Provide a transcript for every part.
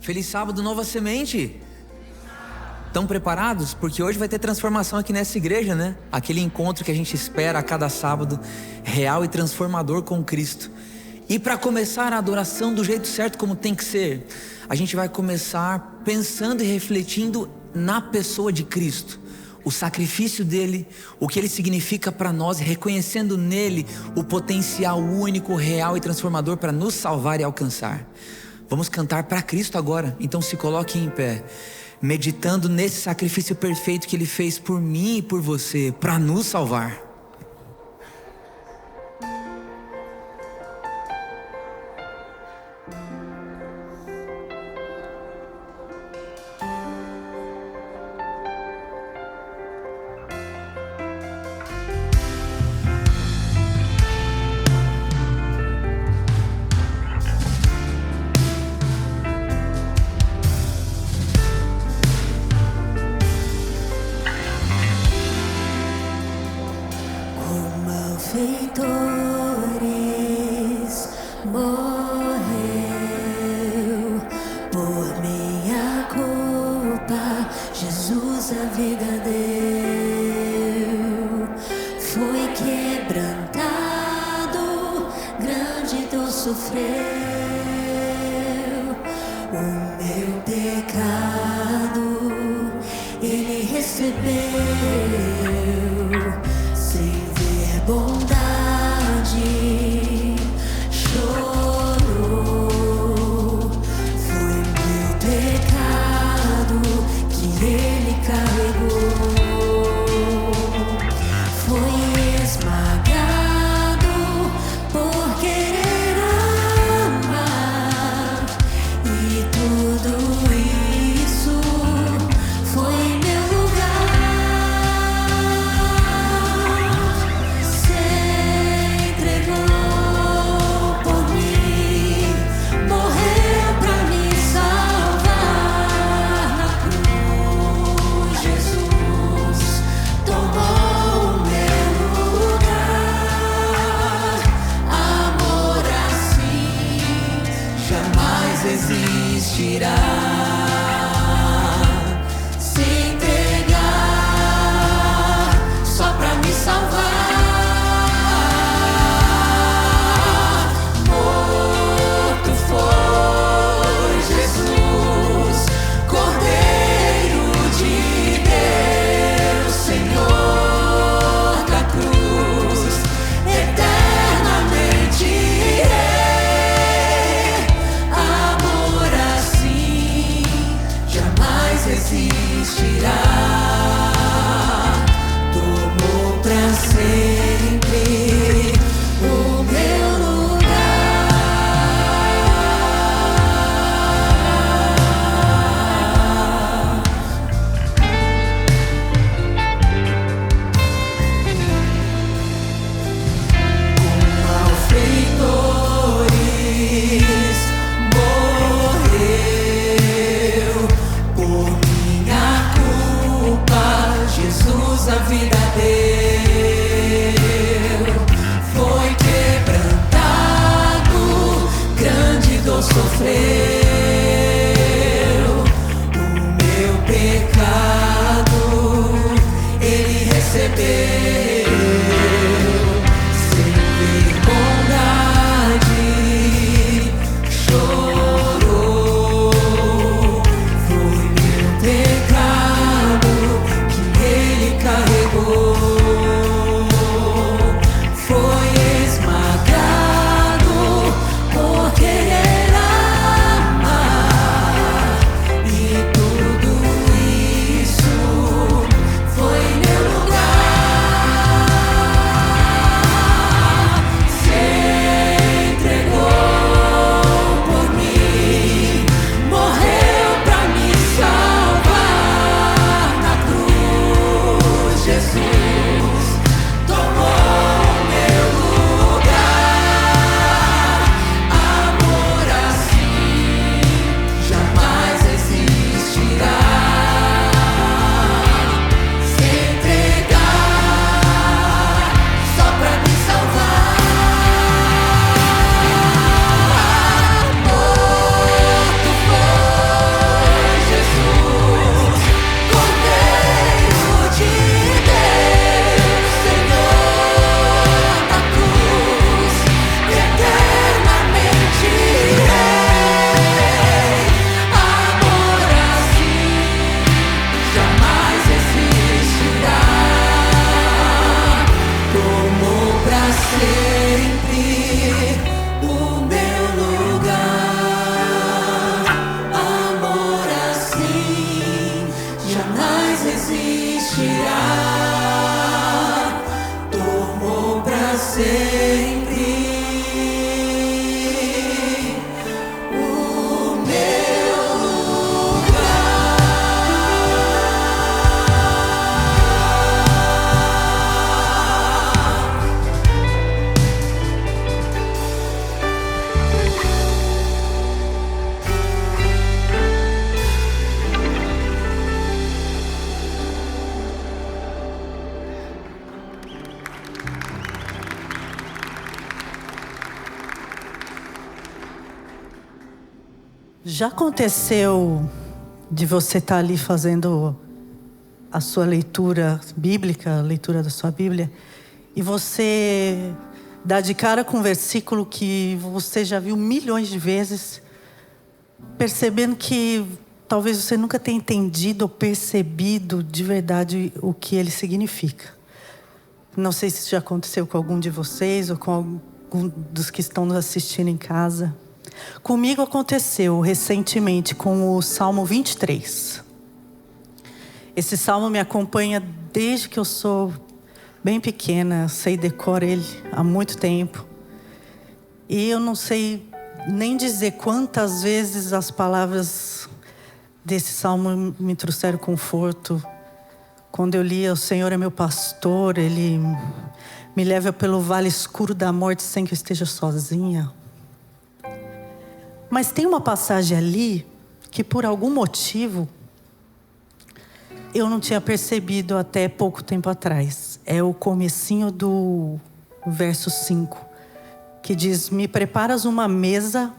Feliz sábado, Nova Semente. Estão preparados? Porque hoje vai ter transformação aqui nessa igreja, né? Aquele encontro que a gente espera a cada sábado, real e transformador com Cristo. E para começar a adoração do jeito certo, como tem que ser, a gente vai começar pensando e refletindo na pessoa de Cristo, o sacrifício dele, o que ele significa para nós, reconhecendo nele o potencial único, real e transformador para nos salvar e alcançar. Vamos cantar para Cristo agora, então se coloque em pé, meditando nesse sacrifício perfeito que ele fez por mim e por você, para nos salvar. Malfeitores morreu por minha culpa, Jesus a vida deu, foi quebrantado, grande dor sofreu, o meu pecado ele recebeu, sem ver bondade, chorou. Foi meu pecado que ele carregou. Foi esmagado por querer amar, e tudo isso foi em meu lugar. Se entregou por mim, morreu pra me salvar na cruz. Jesus tomou o meu lugar. Amor assim jamais existirá. Se entregar só pra me salvar. Morto foi Jesus, Cordeiro de Deus, Senhor da cruz, eternamente Rei. Amor assim jamais existirá. Tomou pra sempre o meu lugar. Malfeitores morreu por minha culpa, Jesus a vida deu, foi quebrantado, grande dor sofreu, o meu pecado ele recebeu, sem ver bondade, chorou. Foi meu pecado que ele carregou. Foi esmagado por querer amar. Já aconteceu de você estar ali fazendo a sua leitura bíblica, a leitura da sua Bíblia, e você dá de cara com um versículo que você já viu milhões de vezes, percebendo que talvez você nunca tenha entendido ou percebido de verdade o que ele significa? Não sei se isso já aconteceu com algum de vocês ou com algum dos que estão nos assistindo em casa. Comigo aconteceu recentemente com o Salmo 23. Esse salmo me acompanha desde que eu sou bem pequena. Sei decorar ele há muito tempo. E eu não sei nem dizer quantas vezes as palavras desse salmo me trouxeram conforto. Quando eu lia: o Senhor é meu pastor, Ele me leva pelo vale escuro da morte sem que eu esteja sozinha. Mas tem uma passagem ali que por algum motivo eu não tinha percebido até pouco tempo atrás. É o comecinho do verso 5, que diz: me preparas uma mesa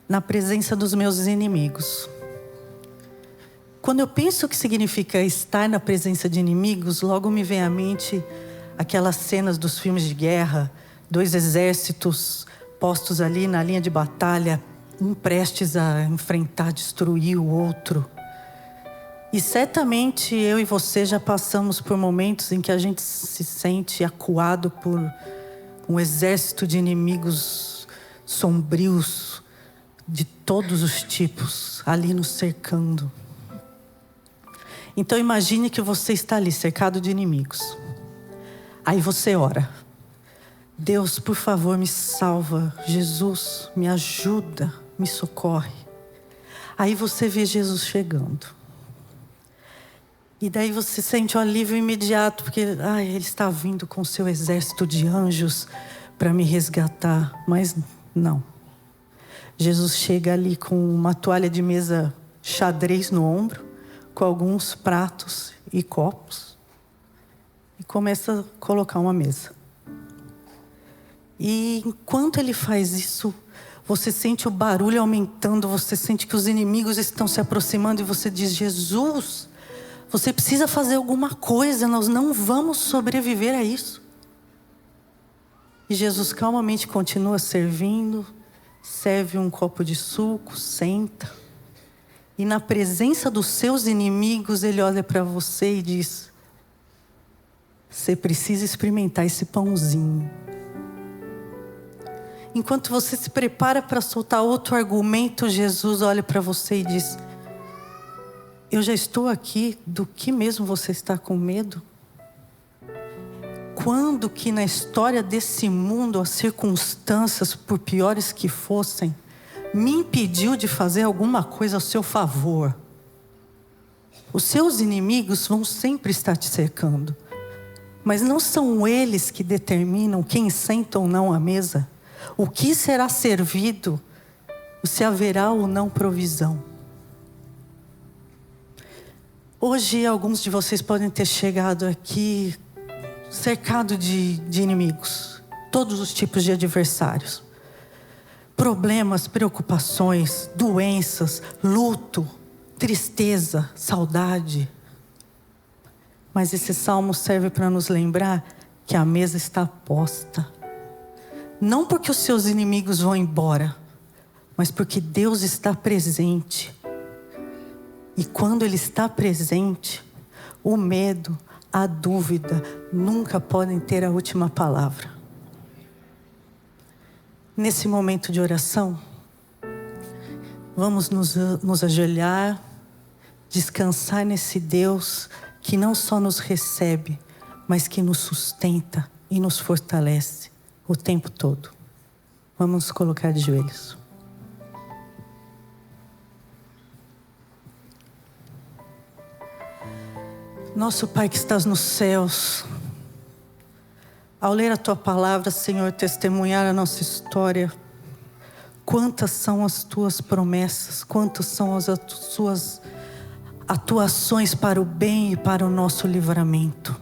na presença dos meus inimigos. Quando eu penso o que significa estar na presença de inimigos, logo me vem à mente aquelas cenas dos filmes de guerra, 2 exércitos postos ali na linha de batalha, um prestes a enfrentar, destruir o outro. E certamente eu e você já passamos por momentos em que a gente se sente acuado por um exército de inimigos sombrios, de todos os tipos, ali nos cercando. Então imagine que você está ali, cercado de inimigos. Aí você ora: Deus, por favor, me salva. Jesus, me ajuda, me socorre. Aí você vê Jesus chegando. E daí você sente o alívio imediato, porque Ele está vindo com o seu exército de anjos para me resgatar. Mas não. Jesus chega ali com uma toalha de mesa xadrez no ombro, com alguns pratos e copos, e começa a colocar uma mesa. E enquanto Ele faz isso, você sente o barulho aumentando, você sente que os inimigos estão se aproximando, e você diz: Jesus, você precisa fazer alguma coisa, nós não vamos sobreviver a isso. E Jesus calmamente continua servindo, serve um copo de suco, senta. E na presença dos seus inimigos, Ele olha para você e diz: você precisa experimentar esse pãozinho. Enquanto você se prepara para soltar outro argumento, Jesus olha para você e diz: eu já estou aqui, do que mesmo você está com medo? Quando que na história desse mundo as circunstâncias, por piores que fossem, me impediu de fazer alguma coisa ao seu favor? Os seus inimigos vão sempre estar te cercando, mas não são eles que determinam quem senta ou não à mesa, o que será servido, se haverá ou não provisão. Hoje alguns de vocês podem ter chegado aqui cercado de inimigos, todos os tipos de adversários. Problemas, preocupações, doenças, luto, tristeza, saudade. Mas esse salmo serve para nos lembrar que a mesa está posta. Não porque os seus inimigos vão embora, mas porque Deus está presente. E quando Ele está presente, o medo, a dúvida nunca podem ter a última palavra. Nesse momento de oração, vamos nos ajoelhar, descansar nesse Deus que não só nos recebe, mas que nos sustenta e nos fortalece o tempo todo. Vamos nos colocar de joelhos. Nosso Pai que estás nos céus, ao ler a Tua palavra, Senhor, testemunhar a nossa história, quantas são as Tuas promessas, quantas são as Suas atuações para o bem e para o nosso livramento.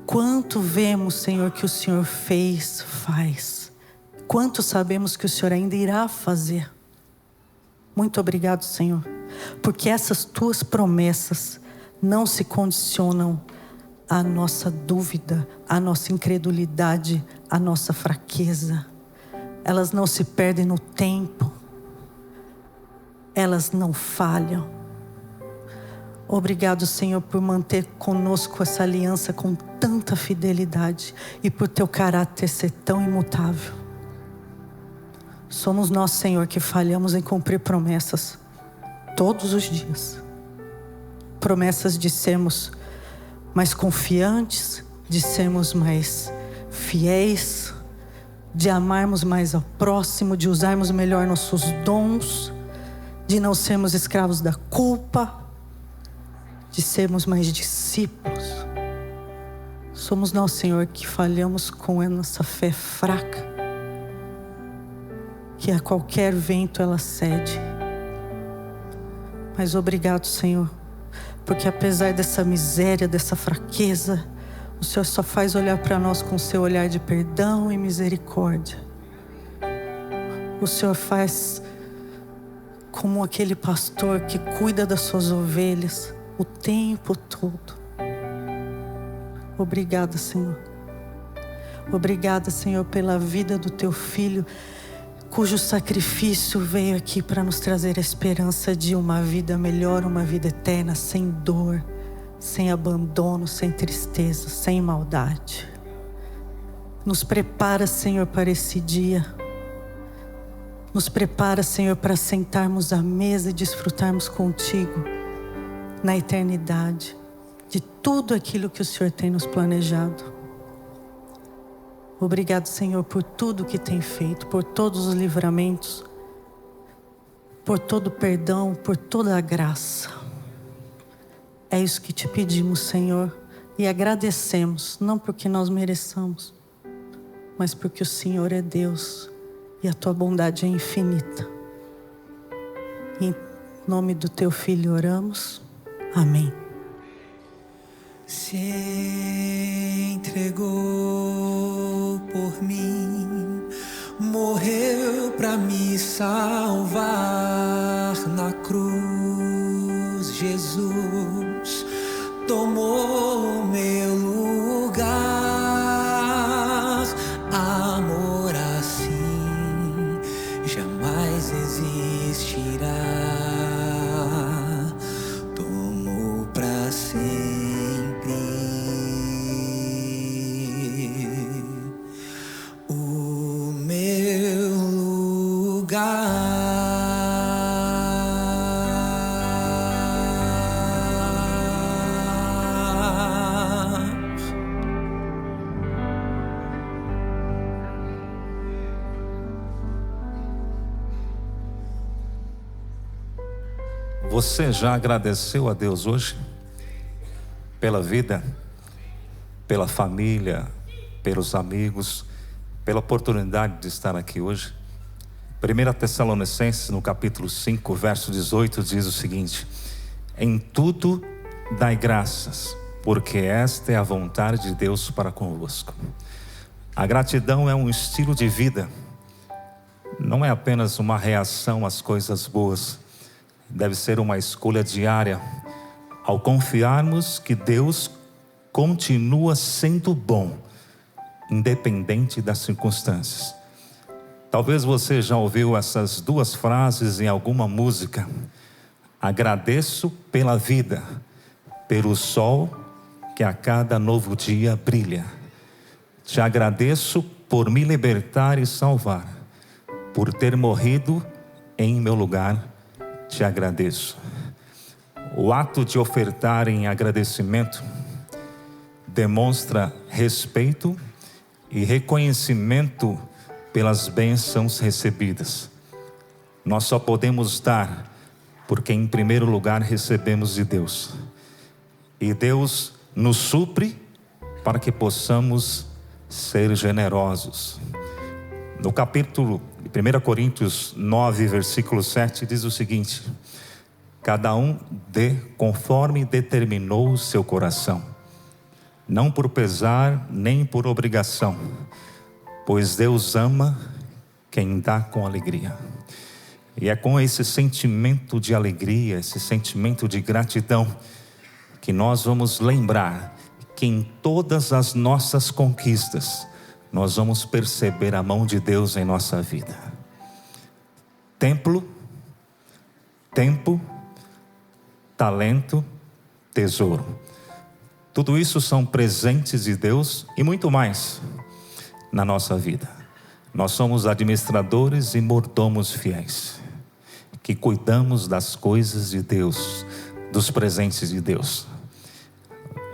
Quanto vemos, Senhor, que o Senhor fez, faz. Quanto sabemos que o Senhor ainda irá fazer. Muito obrigado, Senhor, porque essas tuas promessas não se condicionam à nossa dúvida, à nossa incredulidade, à nossa fraqueza. Elas não se perdem no tempo. Elas não falham. Obrigado, Senhor, por manter conosco essa aliança com tanta fidelidade e por teu caráter ser tão imutável. Somos nós, Senhor, que falhamos em cumprir promessas todos os dias. Promessas de sermos mais confiantes, de sermos mais fiéis, de amarmos mais ao próximo, de usarmos melhor nossos dons, de não sermos escravos da culpa, de sermos mais discípulos. Somos nós, Senhor, que falhamos com a nossa fé fraca, que a qualquer vento ela cede. Mas obrigado, Senhor, porque apesar dessa miséria, dessa fraqueza, o Senhor só faz olhar para nós com o seu olhar de perdão e misericórdia. O Senhor faz como aquele pastor que cuida das suas ovelhas o tempo todo. Obrigada, Senhor. Obrigada, Senhor, pela vida do teu filho, cujo sacrifício veio aqui para nos trazer a esperança de uma vida melhor, uma vida eterna, sem dor, sem abandono, sem tristeza, sem maldade. Nos prepara, Senhor, para esse dia. Nos prepara, Senhor, para sentarmos à mesa e desfrutarmos contigo na eternidade de tudo aquilo que o Senhor tem nos planejado. Obrigado, Senhor, por tudo que tem feito, por todos os livramentos, por todo o perdão, por toda a graça. É isso que te pedimos, Senhor, e agradecemos, não porque nós mereçamos, mas porque o Senhor é Deus e a tua bondade é infinita. Em nome do teu Filho oramos. Amém. Se entregou por mim, morreu pra me salvar na cruz. Jesus tomou meu lugar. Amor assim jamais existirá. Tomou pra sempre o meu lugar. Você já agradeceu a Deus hoje? Pela vida, pela família, pelos amigos, pela oportunidade de estar aqui hoje? 1 Tessalonicenses, no capítulo 5, verso 18, diz o seguinte: em tudo dai graças, porque esta é a vontade de Deus para convosco. A gratidão é um estilo de vida, não é apenas uma reação às coisas boas, deve ser uma escolha diária, ao confiarmos que Deus continua sendo bom, independente das circunstâncias. Talvez você já ouviu essas duas frases em alguma música: agradeço pela vida, pelo sol que a cada novo dia brilha. Te agradeço por me libertar e salvar, por ter morrido em meu lugar. Te agradeço. O ato de ofertar em agradecimento demonstra respeito e reconhecimento pelas bênçãos recebidas. Nós só podemos dar porque em primeiro lugar recebemos de Deus, e Deus nos supre para que possamos ser generosos. No capítulo 1 Coríntios 9, versículo 7, diz o seguinte: cada um dê conforme determinou o seu coração, não por pesar nem por obrigação, pois Deus ama quem dá com alegria. E é com esse sentimento de alegria, esse sentimento de gratidão, que nós vamos lembrar que em todas as nossas conquistas, nós vamos perceber a mão de Deus em nossa vida. Tempo, talento, tesouro. Tudo isso são presentes de Deus e muito mais na nossa vida. Nós somos administradores e mordomos fiéis, que cuidamos das coisas de Deus, dos presentes de Deus.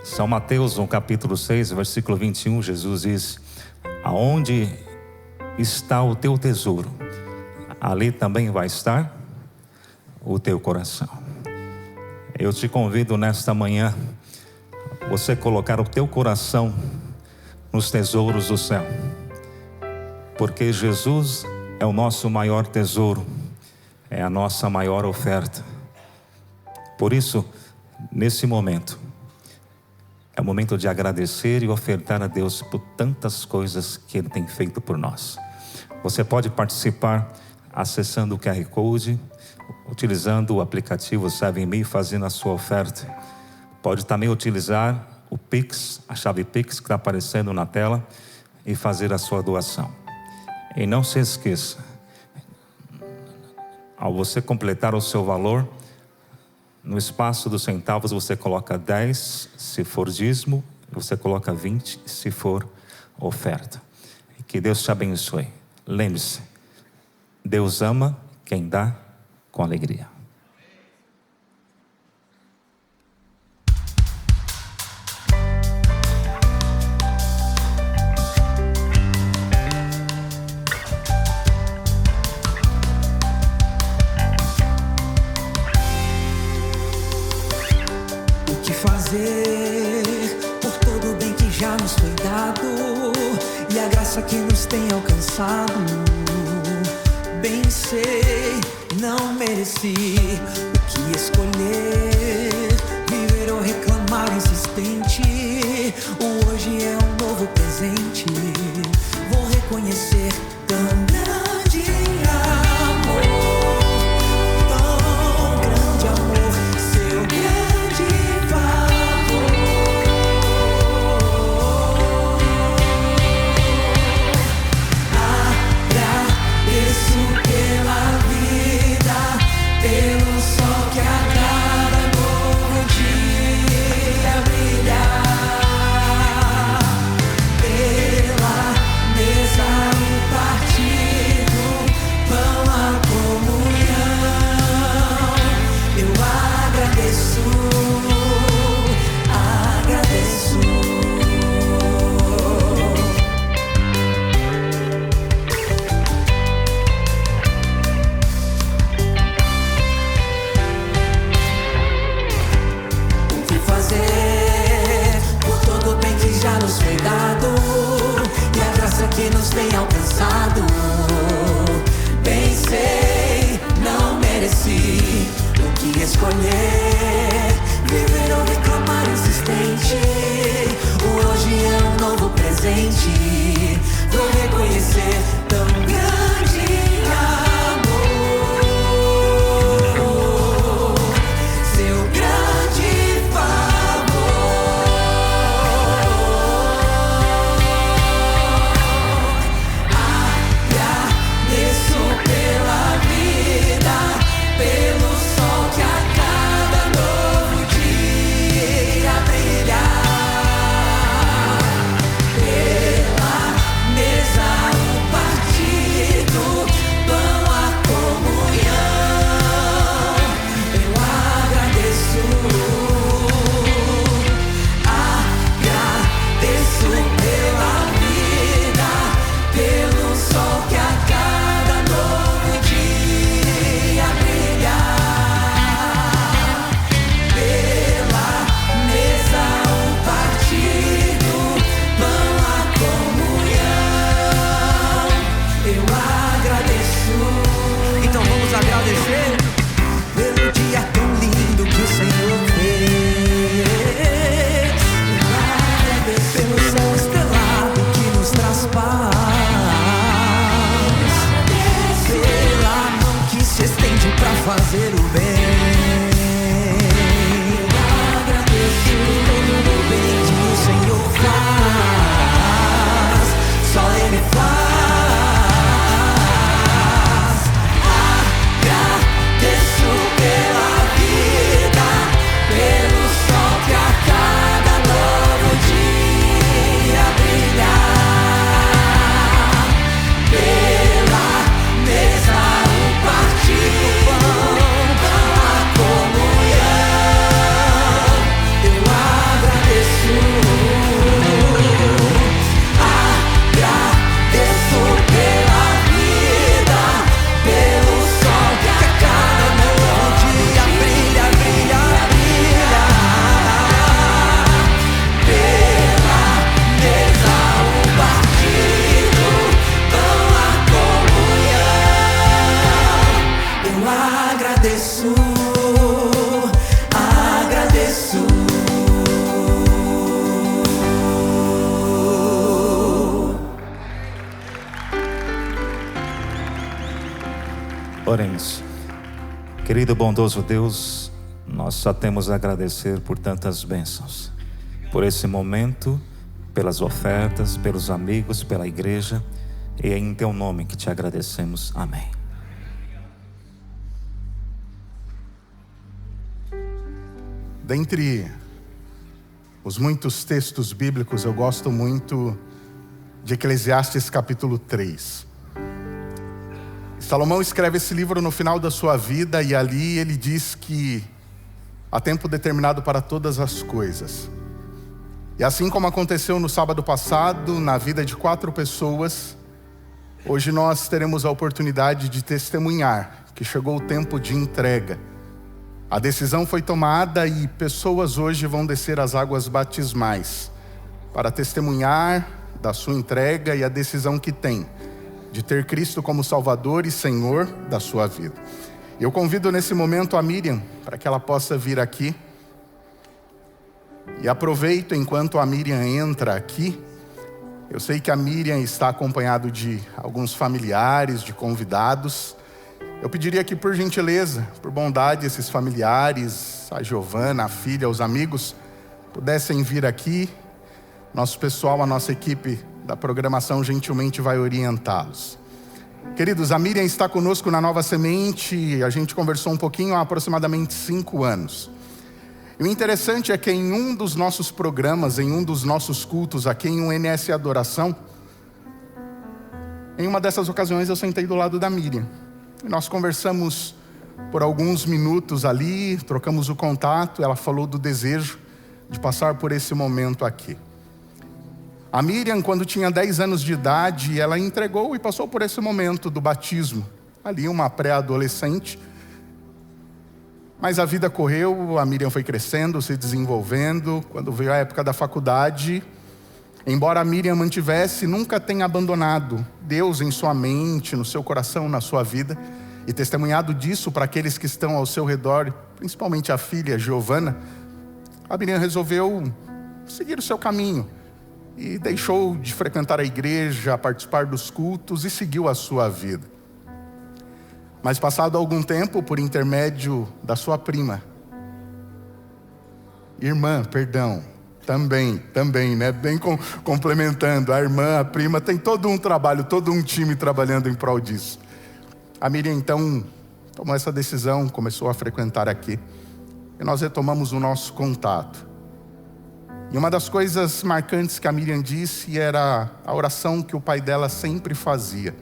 São Mateus, no capítulo 6, versículo 21, Jesus diz: aonde está o teu tesouro, ali também vai estar o teu coração. Eu te convido nesta manhã, você colocar o teu coração nos tesouros do céu, porque Jesus é o nosso maior tesouro, é a nossa maior oferta. Por isso, nesse momento, é o momento de agradecer e ofertar a Deus por tantas coisas que Ele tem feito por nós. Você pode participar acessando o QR Code, utilizando o aplicativo Serve-me, fazendo a sua oferta. Pode também utilizar o Pix, a chave Pix que está aparecendo na tela, e fazer a sua doação. E não se esqueça, ao você completar o seu valor, no espaço dos centavos você coloca 10 se for dízimo, você coloca 20 se for oferta. Que Deus te abençoe. Lembre-se, Deus ama quem dá com alegria. Por todo o bem que já nos foi dado e a graça que nos tem alcançado. Bem sei, não mereci o que escolher, viver ou reclamar insistente. O hoje é um novo presente. Vou reconhecer tão grande amor, tão grande amor, seu grande favor. Agradeço pela vida, pelo sol que a cada novo dia brilhar, pela mesa, o partido, pão, a comunhão. Eu agradeço, agradeço. O que fazer por todo o bem que já nos foi dado e a graça que nos tem alcançado? Bem sei, não mereci o que escolher, viver ou reclamar insistente. O hoje é um novo presente. Vou reconhecer tão grande amor, seu grande favor. Agradeço pela vida, pelo sol que a cada fazer o bem. Eu agradeço todo o bem que o Senhor faz, só Ele faz. Agradeço pela vida, pelo sol que a cada novo dia brilha, pela mesa o partir do pão, a comunhão. Eu agradeço pela vida, pelo sol que a cada novo dia brilha, brilha, brilha, pela mesa o partir do pão, a comunhão. Eu agradeço, agradeço. Oremos. Querido bondoso Deus, nós só temos a agradecer por tantas bênçãos, por esse momento, pelas ofertas, pelos amigos, pela igreja, e é em teu nome que te agradecemos. Amém. Dentre os muitos textos bíblicos, eu gosto muito de Eclesiastes capítulo 3. Salomão escreve esse livro no final da sua vida, e ali ele diz que há tempo determinado para todas as coisas. E assim como aconteceu no sábado passado, na vida de 4 pessoas, hoje nós teremos a oportunidade de testemunhar que chegou o tempo de entrega. A decisão foi tomada e pessoas hoje vão descer as águas batismais para testemunhar da sua entrega e a decisão que tem de ter Cristo como Salvador e Senhor da sua vida. Eu convido nesse momento a Miriam para que ela possa vir aqui. E aproveito enquanto a Miriam entra aqui. Eu sei que a Miriam está acompanhada de alguns familiares, de convidados. Eu pediria que, por gentileza, por bondade, esses familiares, a Giovana, a filha, os amigos, pudessem vir aqui. Nosso pessoal, a nossa equipe da programação gentilmente vai orientá-los. Queridos, a Miriam está conosco na Nova Semente. A gente conversou um pouquinho há aproximadamente 5 anos. E o interessante é que em um dos nossos programas, em um dos nossos cultos aqui em um NS Adoração, em uma dessas ocasiões eu sentei do lado da Miriam. E nós conversamos por alguns minutos ali, trocamos o contato. Ela falou do desejo de passar por esse momento aqui. A Miriam, quando tinha 10 anos de idade, ela entregou e passou por esse momento do batismo. Ali uma pré-adolescente. Mas a vida correu, a Miriam foi crescendo, se desenvolvendo. Quando veio a época da faculdade, embora a Miriam mantivesse, nunca tenha abandonado Deus em sua mente, no seu coração, na sua vida. E testemunhado disso para aqueles que estão ao seu redor, principalmente a filha Giovana, a Miriam resolveu seguir o seu caminho. E deixou de frequentar a igreja, participar dos cultos e seguiu a sua vida. Mas passado algum tempo, por intermédio da sua prima, também, né? Bem complementando, a irmã, a prima, tem todo um trabalho, todo um time trabalhando em prol disso. A Miriam então tomou essa decisão, começou a frequentar aqui. E nós retomamos o nosso contato. E uma das coisas marcantes que a Miriam disse era a oração que o pai dela sempre fazia,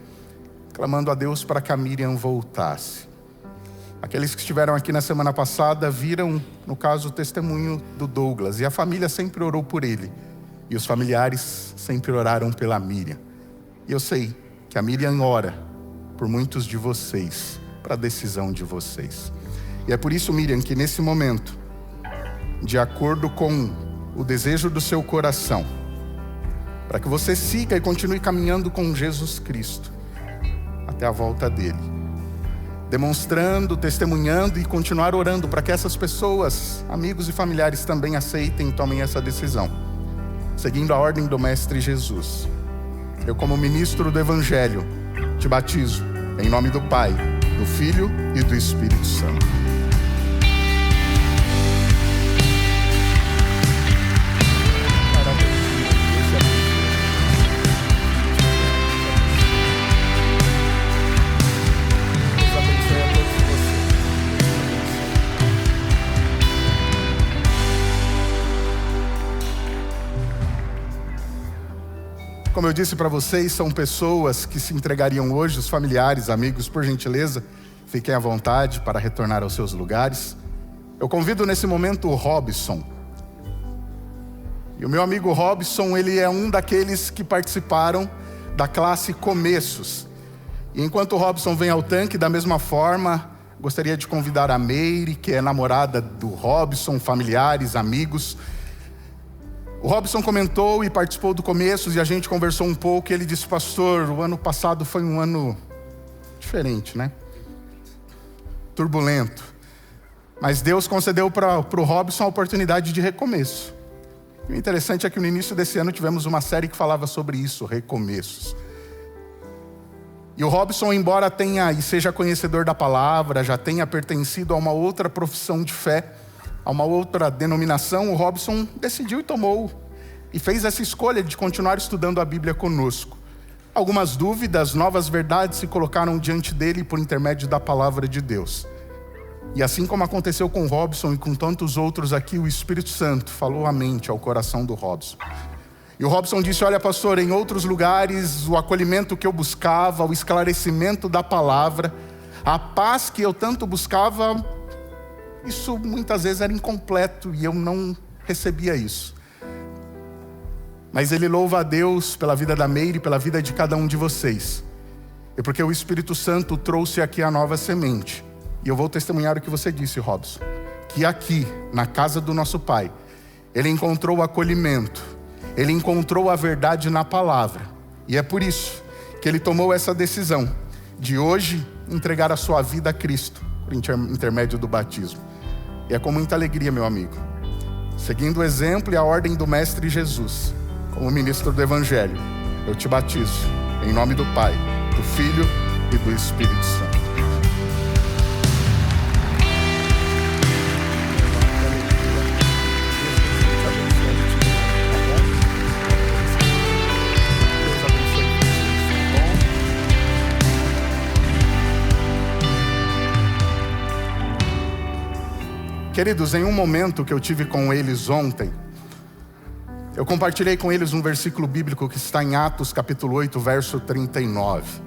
clamando a Deus para que a Miriam voltasse. Aqueles que estiveram aqui na semana passada viram, no caso, o testemunho do Douglas. E a família sempre orou por ele. E os familiares sempre oraram pela Miriam. E eu sei que a Miriam ora por muitos de vocês, para a decisão de vocês. E é por isso, Miriam, que nesse momento, de acordo com o desejo do seu coração, para que você siga e continue caminhando com Jesus Cristo até a volta dele, demonstrando, testemunhando e continuar orando para que essas pessoas, amigos e familiares, também aceitem e tomem essa decisão, seguindo a ordem do Mestre Jesus. Eu, como ministro do Evangelho, te batizo em nome do Pai, do Filho e do Espírito Santo. Como eu disse para vocês, são pessoas que se entregariam hoje, os familiares, amigos, por gentileza, fiquem à vontade para retornar aos seus lugares. Eu convido nesse momento o Robson. E o meu amigo Robson, ele é um daqueles que participaram da classe Começos. E enquanto o Robson vem ao tanque, da mesma forma, gostaria de convidar a Meire, que é namorada do Robson, familiares, amigos. O Robson comentou e participou do Começos e a gente conversou um pouco e ele disse: pastor, o ano passado foi um ano diferente, né? Turbulento. Mas Deus concedeu para o Robson a oportunidade de recomeço. E o interessante é que no início desse ano tivemos uma série que falava sobre isso, recomeços. E o Robson, embora tenha e seja conhecedor da palavra, já tenha pertencido a uma outra profissão de fé, a uma outra denominação, o Robson decidiu e tomou e fez essa escolha de continuar estudando a Bíblia conosco. Algumas dúvidas, novas verdades se colocaram diante dele por intermédio da palavra de Deus. E assim como aconteceu com o Robson e com tantos outros aqui, o Espírito Santo falou à mente, ao coração do Robson. E o Robson disse: olha, pastor, em outros lugares o acolhimento que eu buscava, o esclarecimento da palavra, a paz que eu tanto buscava, isso muitas vezes era incompleto e eu não recebia isso. Mas ele louva a Deus pela vida da Meire, pela vida de cada um de vocês. E porque o Espírito Santo trouxe aqui a nova semente. E eu vou testemunhar o que você disse, Robson. Que aqui, na casa do nosso Pai, ele encontrou o acolhimento. Ele encontrou a verdade na palavra. E é por isso que ele tomou essa decisão de hoje entregar a sua vida a Cristo, por intermédio do batismo. E é com muita alegria, meu amigo, seguindo o exemplo e a ordem do Mestre Jesus, como ministro do Evangelho, eu te batizo em nome do Pai, do Filho e do Espírito Santo. Queridos, em um momento que eu tive com eles ontem, eu compartilhei com eles um versículo bíblico que está em Atos capítulo 8, verso 39.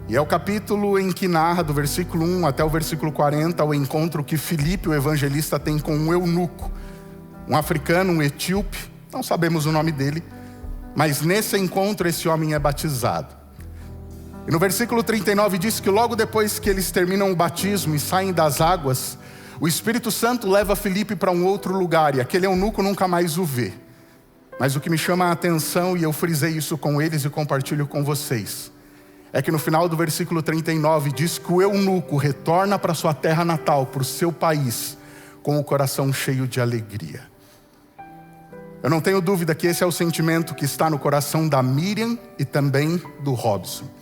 E é o capítulo em que narra do versículo 1 até o versículo 40 o encontro que Filipe, o evangelista, tem com um eunuco, um africano, um etíope, não sabemos o nome dele, mas nesse encontro esse homem é batizado. E no versículo 39 diz que logo depois que eles terminam o batismo e saem das águas, o Espírito Santo leva Filipe para um outro lugar e aquele eunuco nunca mais o vê. Mas o que me chama a atenção, e eu frisei isso com eles e compartilho com vocês, é que no final do versículo 39 diz que o eunuco retorna para sua terra natal, para o seu país, com o coração cheio de alegria. Eu não tenho dúvida que esse é o sentimento que está no coração da Miriam e também do Robson.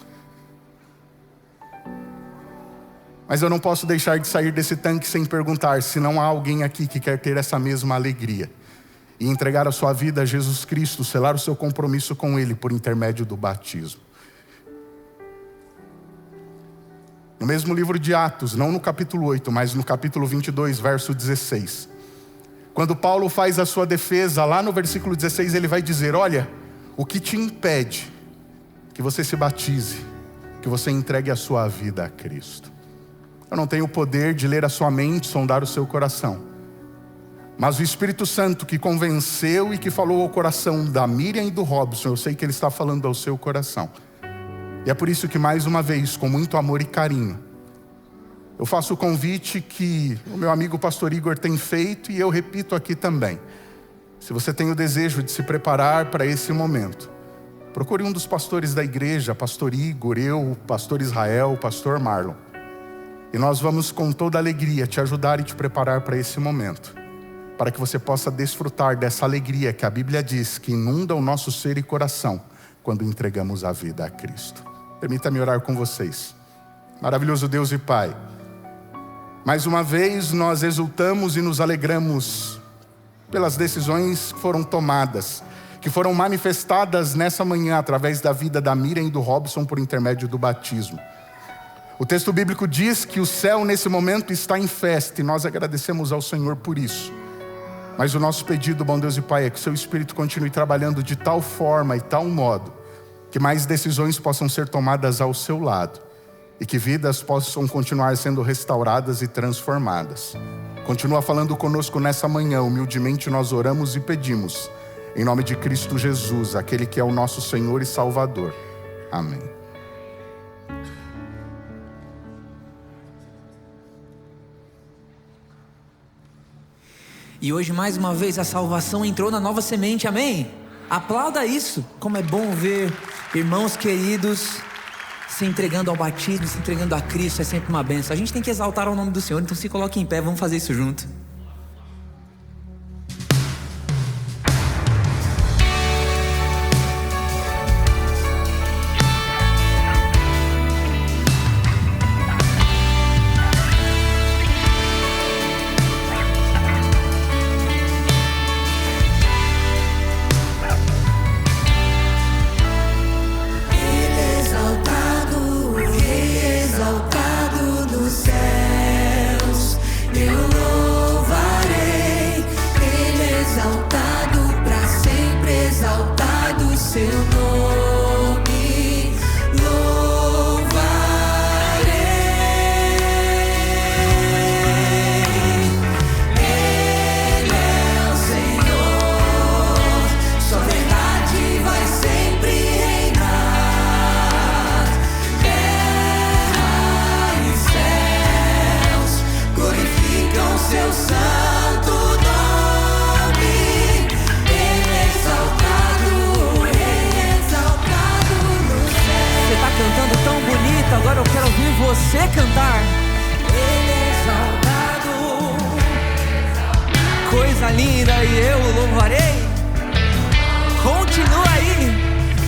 Mas eu não posso deixar de sair desse tanque sem perguntar se não há alguém aqui que quer ter essa mesma alegria e entregar a sua vida a Jesus Cristo, selar o seu compromisso com Ele por intermédio do batismo. No mesmo livro de Atos, não no capítulo 8, mas no capítulo 22, verso 16. Quando Paulo faz a sua defesa, lá no versículo 16, ele vai dizer: olha, o que te impede que você se batize, que você entregue a sua vida a Cristo? Eu não tenho o poder de ler a sua mente, sondar o seu coração. Mas o Espírito Santo que convenceu e que falou ao coração da Miriam e do Robson, eu sei que Ele está falando ao seu coração. E é por isso que mais uma vez, com muito amor e carinho, eu faço o convite que o meu amigo pastor Igor tem feito e eu repito aqui também. Se você tem o desejo de se preparar para esse momento, procure um dos pastores da igreja, pastor Igor, eu, pastor Israel, pastor Marlon. E nós vamos com toda alegria te ajudar e te preparar para esse momento, para que você possa desfrutar dessa alegria que a Bíblia diz que inunda o nosso ser e coração quando entregamos a vida a Cristo. Permita-me orar com vocês. Maravilhoso Deus e Pai, mais uma vez nós exultamos e nos alegramos pelas decisões que foram tomadas, que foram manifestadas nessa manhã através da vida da Miriam e do Robson por intermédio do batismo. O texto bíblico diz que o céu nesse momento está em festa e nós agradecemos ao Senhor por isso. Mas o nosso pedido, bom Deus e Pai, é que o seu Espírito continue trabalhando de tal forma e tal modo que mais decisões possam ser tomadas ao seu lado e que vidas possam continuar sendo restauradas e transformadas. Continua falando conosco nessa manhã, humildemente nós oramos e pedimos, em nome de Cristo Jesus, aquele que é o nosso Senhor e Salvador. Amém. E hoje mais uma vez a salvação entrou na Nova Semente, amém? Aplauda isso, como é bom ver irmãos queridos se entregando ao batismo, se entregando a Cristo, é sempre uma bênção. A gente tem que exaltar o nome do Senhor, então se coloque em pé, vamos fazer isso junto. Agora eu quero ouvir você cantar. Ele é exaltado, coisa linda, e eu o louvarei. Continua aí.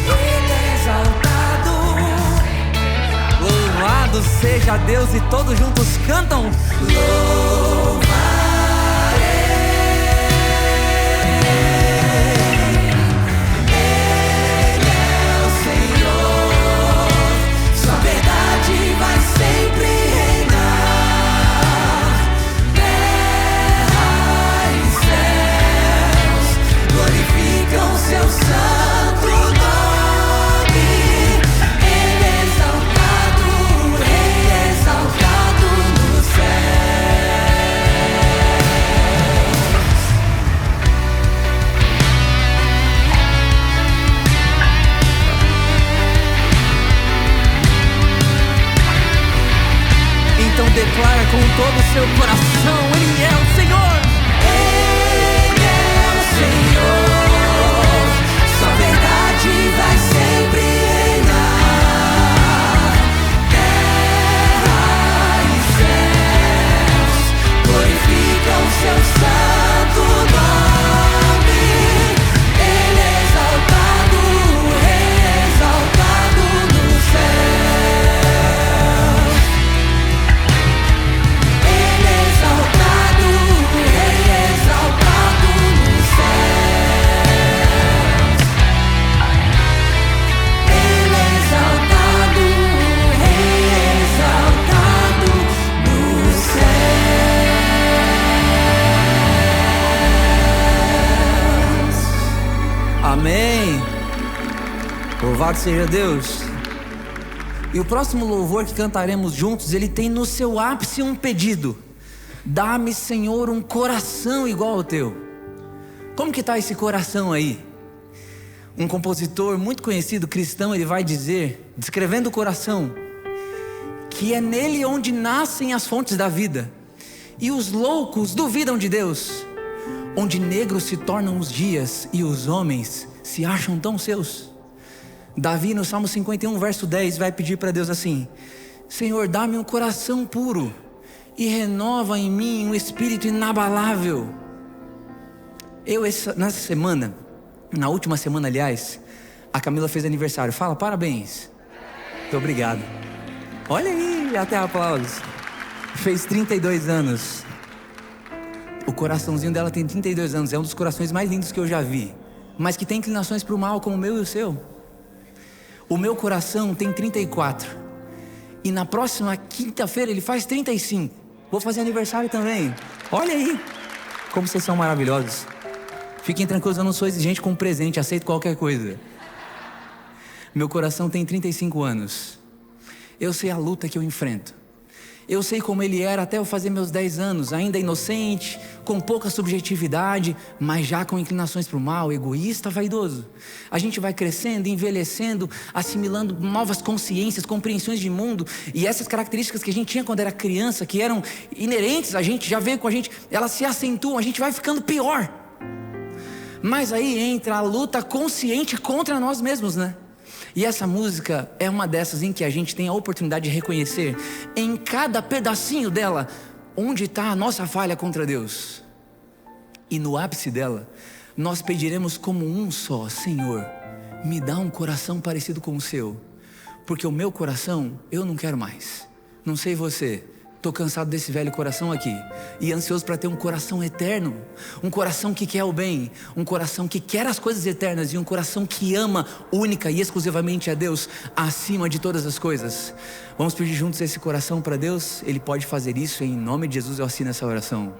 Ele é exaltado, louvado seja Deus, e todos juntos cantam. Louvarei. Vai sempre reinar, terra e céus glorificam seu santo nome. Ele é exaltado, Rei exaltado no céu. Então declara com todo o seu coração: Ele é o Senhor. Ele é o Senhor. Sua verdade vai sempre reinar. Terra e céus glorificam seu santo nome. Ele é exaltado, Rei exaltado no céu. Amém. Louvado seja Deus. E o próximo louvor que cantaremos juntos, ele tem no seu ápice um pedido: dá-me, Senhor, um coração igual ao teu. Como que está esse coração aí? Um compositor muito conhecido, cristão, ele vai dizer, descrevendo o coração, que é nele onde nascem as fontes da vida, e os loucos duvidam de Deus, onde negros se tornam os dias e os homens se acham tão seus. Davi no Salmo 51 verso 10 vai pedir para Deus assim: Senhor, dá-me um coração puro e renova em mim um espírito inabalável. Nessa semana, na última semana aliás, a Camila fez aniversário. Fala parabéns. Muito obrigado. Olha aí. Até aplausos. Fez 32 anos. O coraçãozinho dela tem 32 anos. É um dos corações mais lindos que eu já vi. Mas que tem inclinações para o mal, como o meu e o seu. O meu coração tem 34. E na próxima quinta-feira ele faz 35. Vou fazer aniversário também. Olha aí como vocês são maravilhosos. Fiquem tranquilos, eu não sou exigente com presente, aceito qualquer coisa. Meu coração tem 35 anos. Eu sei a luta que eu enfrento. Eu sei como ele era até eu fazer meus 10 anos, ainda inocente, com pouca subjetividade, mas já com inclinações para o mal, egoísta, vaidoso. A gente vai crescendo, envelhecendo, assimilando novas consciências, compreensões de mundo, e essas características que a gente tinha quando era criança, que eram inerentes a gente, já veio com a gente, elas se acentuam, a gente vai ficando pior. Mas aí entra a luta consciente contra nós mesmos, né? E essa música é uma dessas em que a gente tem a oportunidade de reconhecer em cada pedacinho dela onde está a nossa falha contra Deus. E no ápice dela, nós pediremos como um só: Senhor, me dá um coração parecido com o seu, porque o meu coração eu não quero mais. Não sei você, estou cansado desse velho coração aqui e ansioso para ter um coração eterno, um coração que quer o bem, um coração que quer as coisas eternas e um coração que ama única e exclusivamente a Deus acima de todas as coisas. Vamos pedir juntos esse coração para Deus? Ele pode fazer isso, em nome de Jesus eu assino essa oração.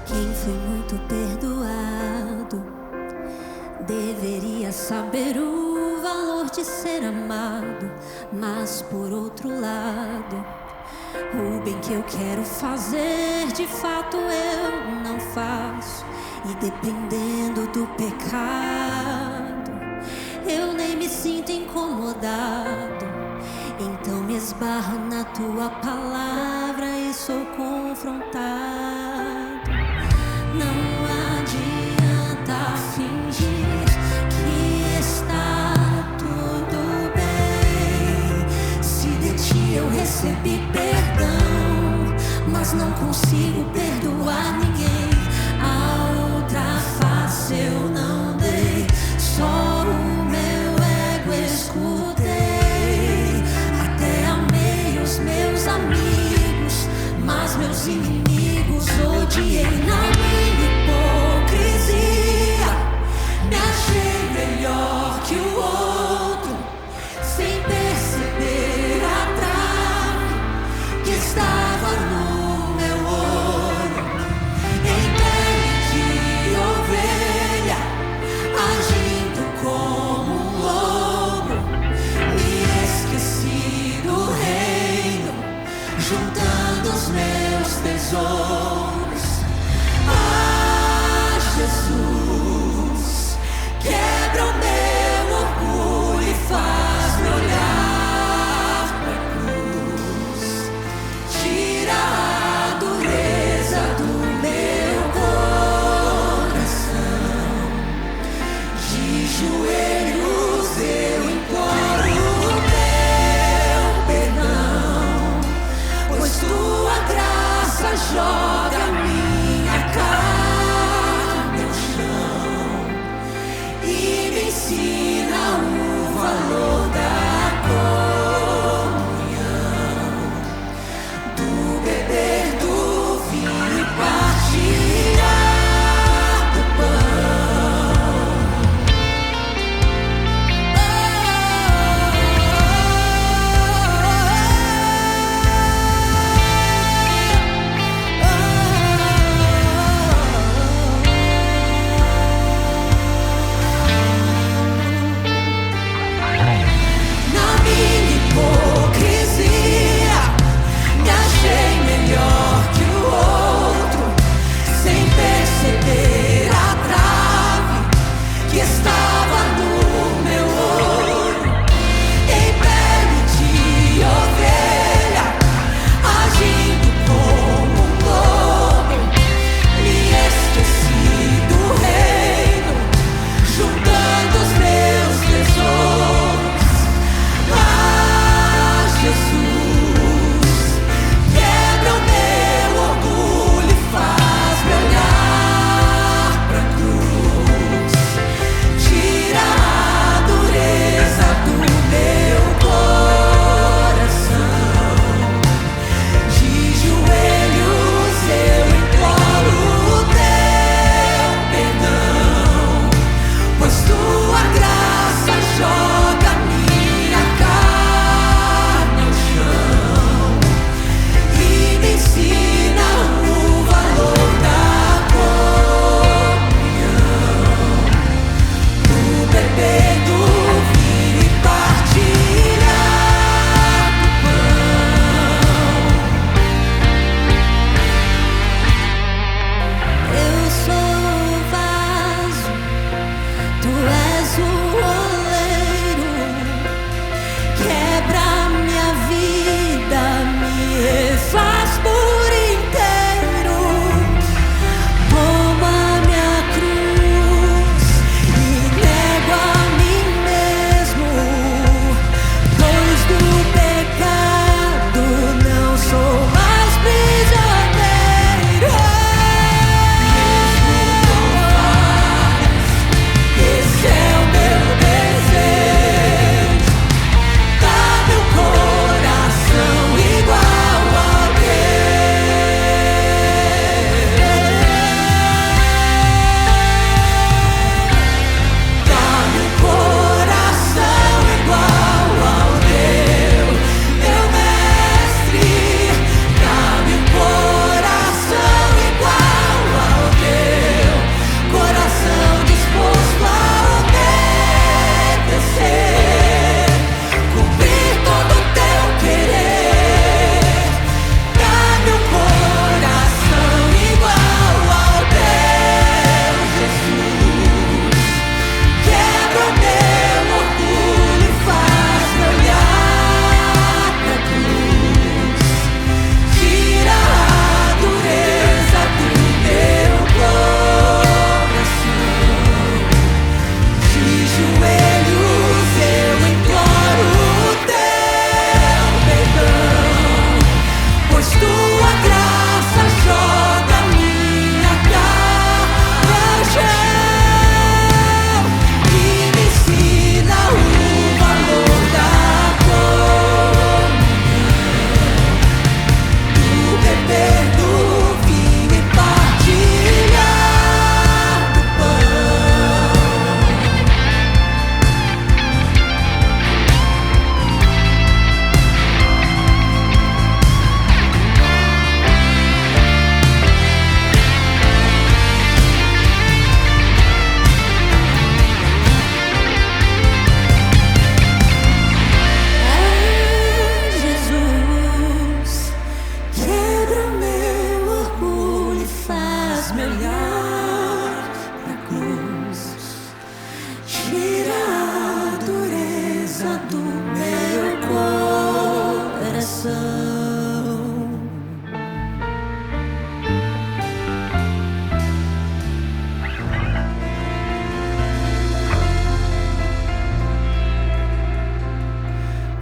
Quem foi muito perdoado deveria saber o valor de ser amado, mas por outro lado, o bem que eu quero fazer, de fato eu não faço. E dependendo do pecado, eu nem me sinto incomodado. Então me esbarro na tua palavra e sou confrontado. Não adianta fingir que está tudo bem. Se de ti eu recebi perdão, mas não consigo perdoar ninguém. A outra face eu não dei, só o meu ego escutei. Até amei os meus amigos, mas meus inimigos odiei.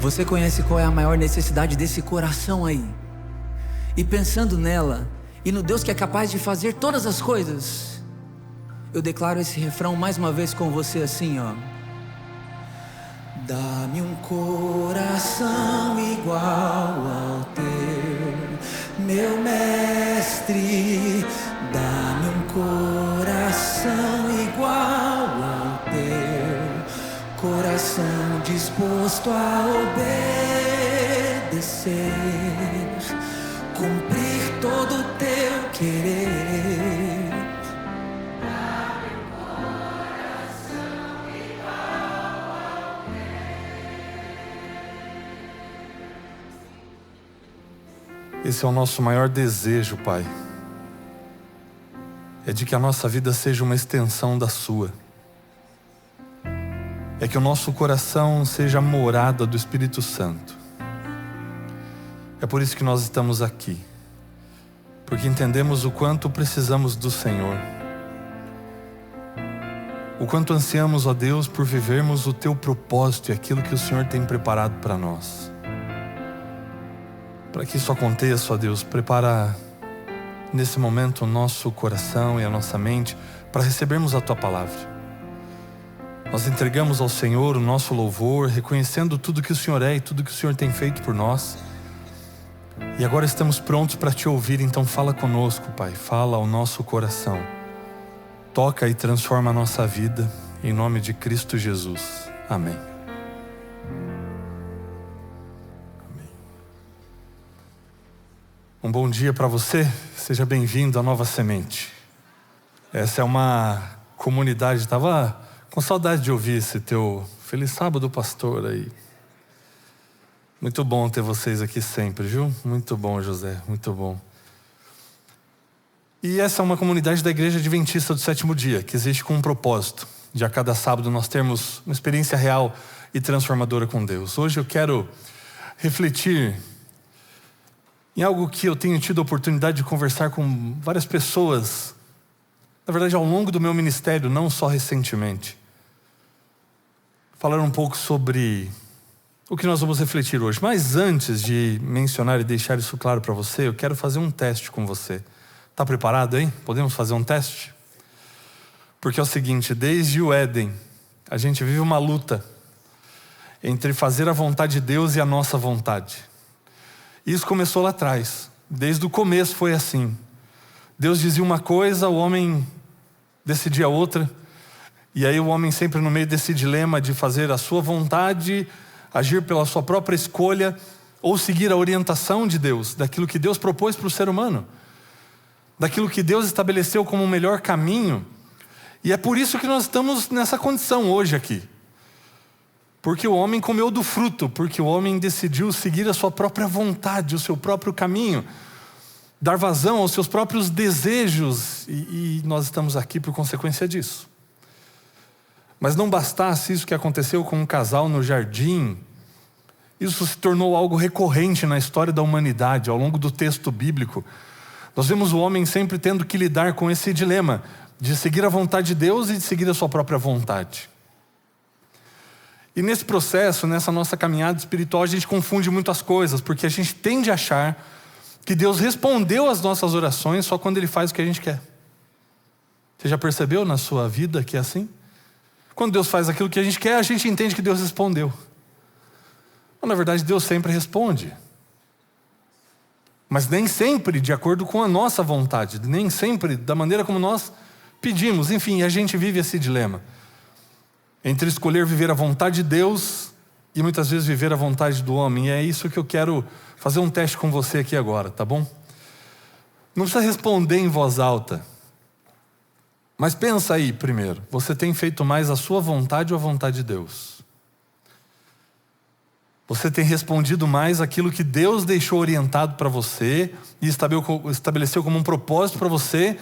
Você conhece qual é a maior necessidade desse coração aí? E pensando nela e no Deus que é capaz de fazer todas as coisas, eu declaro esse refrão mais uma vez com você assim, ó. Dá-me um coração igual ao teu, meu mestre. Dá-me um coração igual ao teu, coração disposto a obedecer, cumprir todo o teu querer. Esse é o nosso maior desejo, Pai. É de que a nossa vida seja uma extensão da Sua. É que o nosso coração seja a morada do Espírito Santo. É por isso que nós estamos aqui. Porque entendemos o quanto precisamos do Senhor. O quanto ansiamos, ó Deus, por vivermos o Teu propósito e aquilo que o Senhor tem preparado para nós. Para que isso aconteça, ó Deus, prepara nesse momento o nosso coração e a nossa mente para recebermos a Tua palavra. Nós entregamos ao Senhor o nosso louvor, reconhecendo tudo que o Senhor é e tudo que o Senhor tem feito por nós. E agora estamos prontos para Te ouvir, então fala conosco, Pai, fala ao nosso coração. Toca e transforma a nossa vida, em nome de Cristo Jesus. Amém. Um bom dia para você, seja bem-vindo à Nova Semente. Essa é uma comunidade, estava com saudade de ouvir esse teu Feliz Sábado, pastor aí. Muito bom ter vocês aqui sempre, viu? Muito bom, José, muito bom. E essa é uma comunidade da Igreja Adventista do Sétimo Dia, que existe com um propósito, de a cada sábado nós termos uma experiência real e transformadora com Deus. Hoje eu quero refletir em algo que eu tenho tido a oportunidade de conversar com várias pessoas, na verdade ao longo do meu ministério, não só recentemente. Falar um pouco sobre o que nós vamos refletir hoje. Mas antes de mencionar e deixar isso claro para você, eu quero fazer um teste com você. Está preparado, hein? Podemos fazer um teste? Porque é o seguinte, desde o Éden, a gente vive uma luta entre fazer a vontade de Deus e a nossa vontade. Isso começou lá atrás, desde o começo foi assim. Deus dizia uma coisa, o homem decidia outra, e aí o homem sempre no meio desse dilema de fazer a sua vontade, agir pela sua própria escolha, ou seguir a orientação de Deus, daquilo que Deus propôs para o ser humano, daquilo que Deus estabeleceu como o melhor caminho. E é por isso que nós estamos nessa condição hoje aqui. Porque o homem comeu do fruto, porque o homem decidiu seguir a sua própria vontade, o seu próprio caminho, dar vazão aos seus próprios desejos, e nós estamos aqui por consequência disso. Mas não bastasse isso que aconteceu com um casal no jardim, isso se tornou algo recorrente na história da humanidade, ao longo do texto bíblico. Nós vemos o homem sempre tendo que lidar com esse dilema, de seguir a vontade de Deus e de seguir a sua própria vontade. E nesse processo, nessa nossa caminhada espiritual, a gente confunde muitas coisas, porque a gente tende a achar que Deus respondeu às nossas orações só quando Ele faz o que a gente quer. Você já percebeu na sua vida que é assim? Quando Deus faz aquilo que a gente quer, a gente entende que Deus respondeu. Mas na verdade Deus sempre responde. Mas nem sempre de acordo com a nossa vontade, nem sempre da maneira como nós pedimos. Enfim, a gente vive esse dilema entre escolher viver a vontade de Deus e muitas vezes viver a vontade do homem. E é isso que eu quero fazer um teste com você aqui agora, tá bom? Não precisa responder em voz alta, mas pensa aí primeiro, você tem feito mais a sua vontade ou a vontade de Deus? Você tem respondido mais aquilo que Deus deixou orientado para você e estabeleceu como um propósito para você,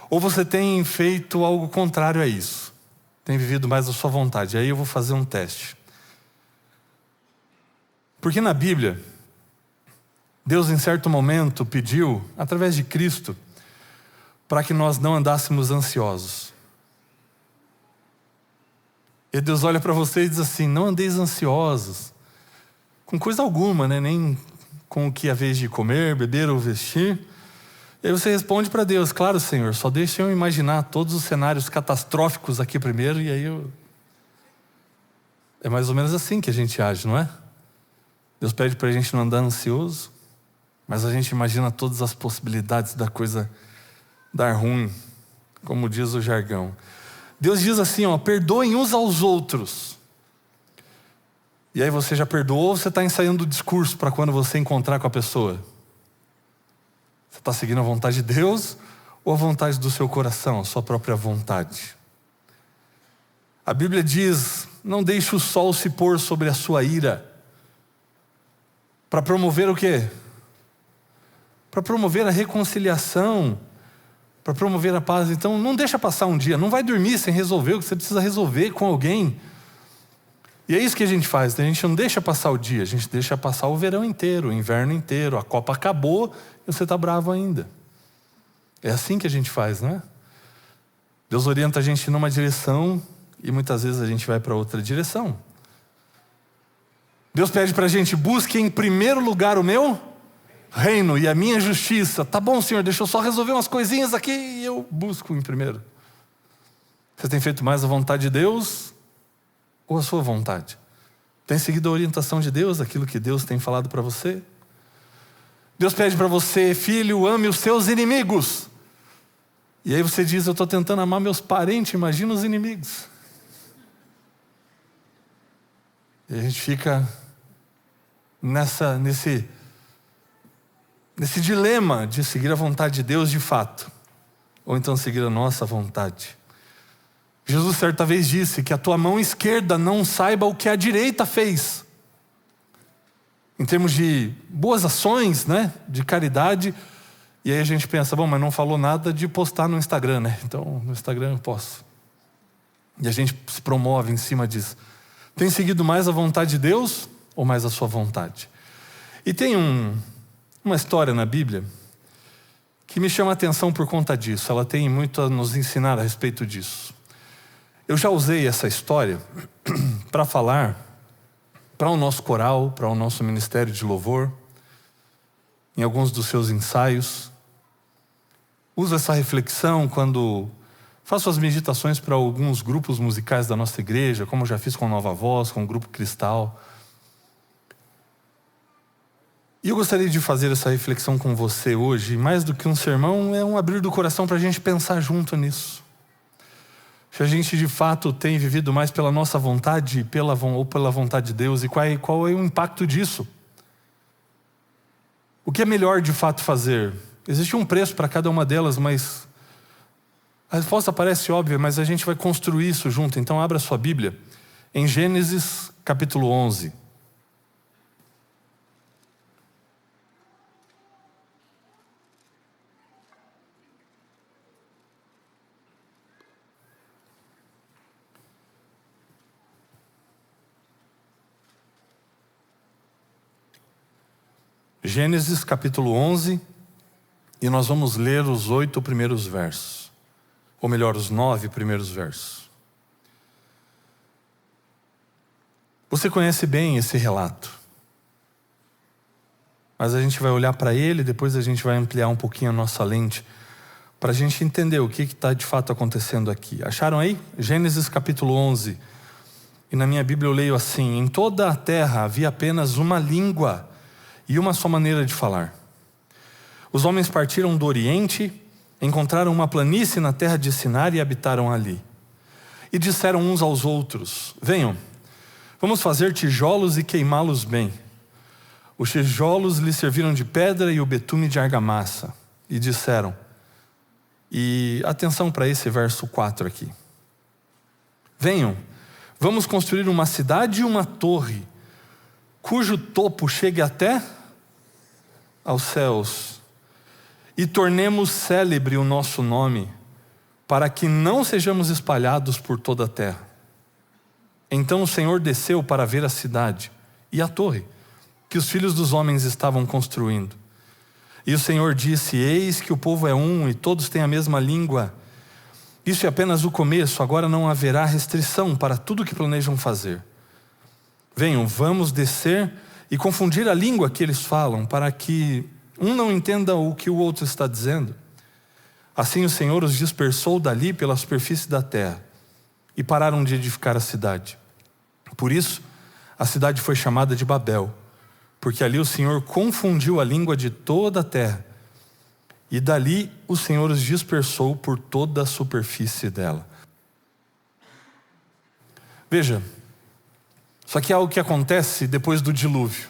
ou você tem feito algo contrário a isso? Tem vivido mais a sua vontade? Aí eu vou fazer um teste. Porque na Bíblia, Deus em certo momento pediu, através de Cristo, para que nós não andássemos ansiosos. E Deus olha para você e diz assim: não andeis ansiosos com coisa alguma, né? Nem com o que é a vez de comer, beber ou vestir. E aí você responde para Deus: claro, Senhor, só deixa eu imaginar todos os cenários catastróficos aqui primeiro, e aí eu... É mais ou menos assim que a gente age, não é? Deus pede para a gente não andar ansioso, mas a gente imagina todas as possibilidades da coisa dar ruim, como diz o jargão. Deus diz assim, ó: perdoem uns aos outros. E aí você já perdoou, ou você está ensaiando o discurso para quando você encontrar com a pessoa? Você está seguindo a vontade de Deus ou a vontade do seu coração, a sua própria vontade? A Bíblia diz: não deixe o sol se pôr sobre a sua ira. Para promover o quê? Para promover a reconciliação, para promover a paz. Então não deixa passar um dia, não vai dormir sem resolver o que você precisa resolver com alguém. E é isso que a gente faz, a gente não deixa passar o dia, a gente deixa passar o verão inteiro, o inverno inteiro, a Copa acabou e você está bravo ainda. É assim que a gente faz, não é? Deus orienta a gente numa direção e muitas vezes a gente vai para outra direção. Deus pede para a gente: busque em primeiro lugar o meu reino e a minha justiça. Tá bom, Senhor, deixa eu só resolver umas coisinhas aqui e eu busco em primeiro. Você tem feito mais a vontade de Deus ou a sua vontade? Tem seguido a orientação de Deus, aquilo que Deus tem falado para você? Deus pede para você: filho, ame os seus inimigos. E aí você diz: eu estou tentando amar meus parentes, imagina os inimigos. E a gente fica nesse dilema de seguir a vontade de Deus de fato, ou então seguir a nossa vontade. Jesus certa vez disse que a tua mão esquerda não saiba o que a direita fez. Em termos de boas ações, né? De caridade. E aí a gente pensa: bom, mas não falou nada de postar no Instagram, né? Então no Instagram eu posso. E a gente se promove em cima disso. Tem seguido mais a vontade de Deus ou mais a sua vontade? E tem uma história na Bíblia que me chama a atenção por conta disso. Ela tem muito a nos ensinar a respeito disso. Eu já usei essa história para falar para o nosso coral, para o nosso ministério de louvor, em alguns dos seus ensaios. Uso essa reflexão quando faço as meditações para alguns grupos musicais da nossa igreja, como já fiz com Nova Voz, com o Grupo Cristal. E eu gostaria de fazer essa reflexão com você hoje. Mais do que um sermão, é um abrir do coração para a gente pensar junto nisso. Se a gente de fato tem vivido mais pela nossa vontade ou pela vontade de Deus, e qual é o impacto disso? O que é melhor de fato fazer? Existe um preço para cada uma delas, mas a resposta parece óbvia, mas a gente vai construir isso junto. Então abra sua Bíblia em Gênesis capítulo 11. Gênesis capítulo 11, e nós vamos ler os 8 primeiros versos. Ou melhor, os 9 primeiros versos. Você conhece bem esse relato. Mas a gente vai olhar para ele, depois a gente vai ampliar um pouquinho a nossa lente, para a gente entender o que está de fato acontecendo aqui. Acharam aí? Gênesis capítulo 11. E na minha Bíblia eu leio assim: em toda a terra havia apenas uma língua e uma só maneira de falar. Os homens partiram do Oriente, encontraram uma planície na terra de Sinar e habitaram ali. E disseram uns aos outros: venham, vamos fazer tijolos e queimá-los bem. Os tijolos lhes serviram de pedra e o betume de argamassa. E disseram, e atenção para esse verso 4 aqui: venham, vamos construir uma cidade e uma torre, cujo topo chegue até aos céus, e tornemos célebre o nosso nome, para que não sejamos espalhados por toda a terra. Então o Senhor desceu para ver a cidade e a torre que os filhos dos homens estavam construindo. E o Senhor disse: eis que o povo é um e todos têm a mesma língua. Isso é apenas o começo, agora não haverá restrição para tudo o que planejam fazer. Venham, vamos descer e confundir a língua que eles falam, para que um não entenda o que o outro está dizendo. Assim o Senhor os dispersou dali pela superfície da terra, e pararam de edificar a cidade. Por isso, a cidade foi chamada de Babel, porque ali o Senhor confundiu a língua de toda a terra, e dali o Senhor os dispersou por toda a superfície dela. Veja, isso aqui é algo que acontece depois do dilúvio.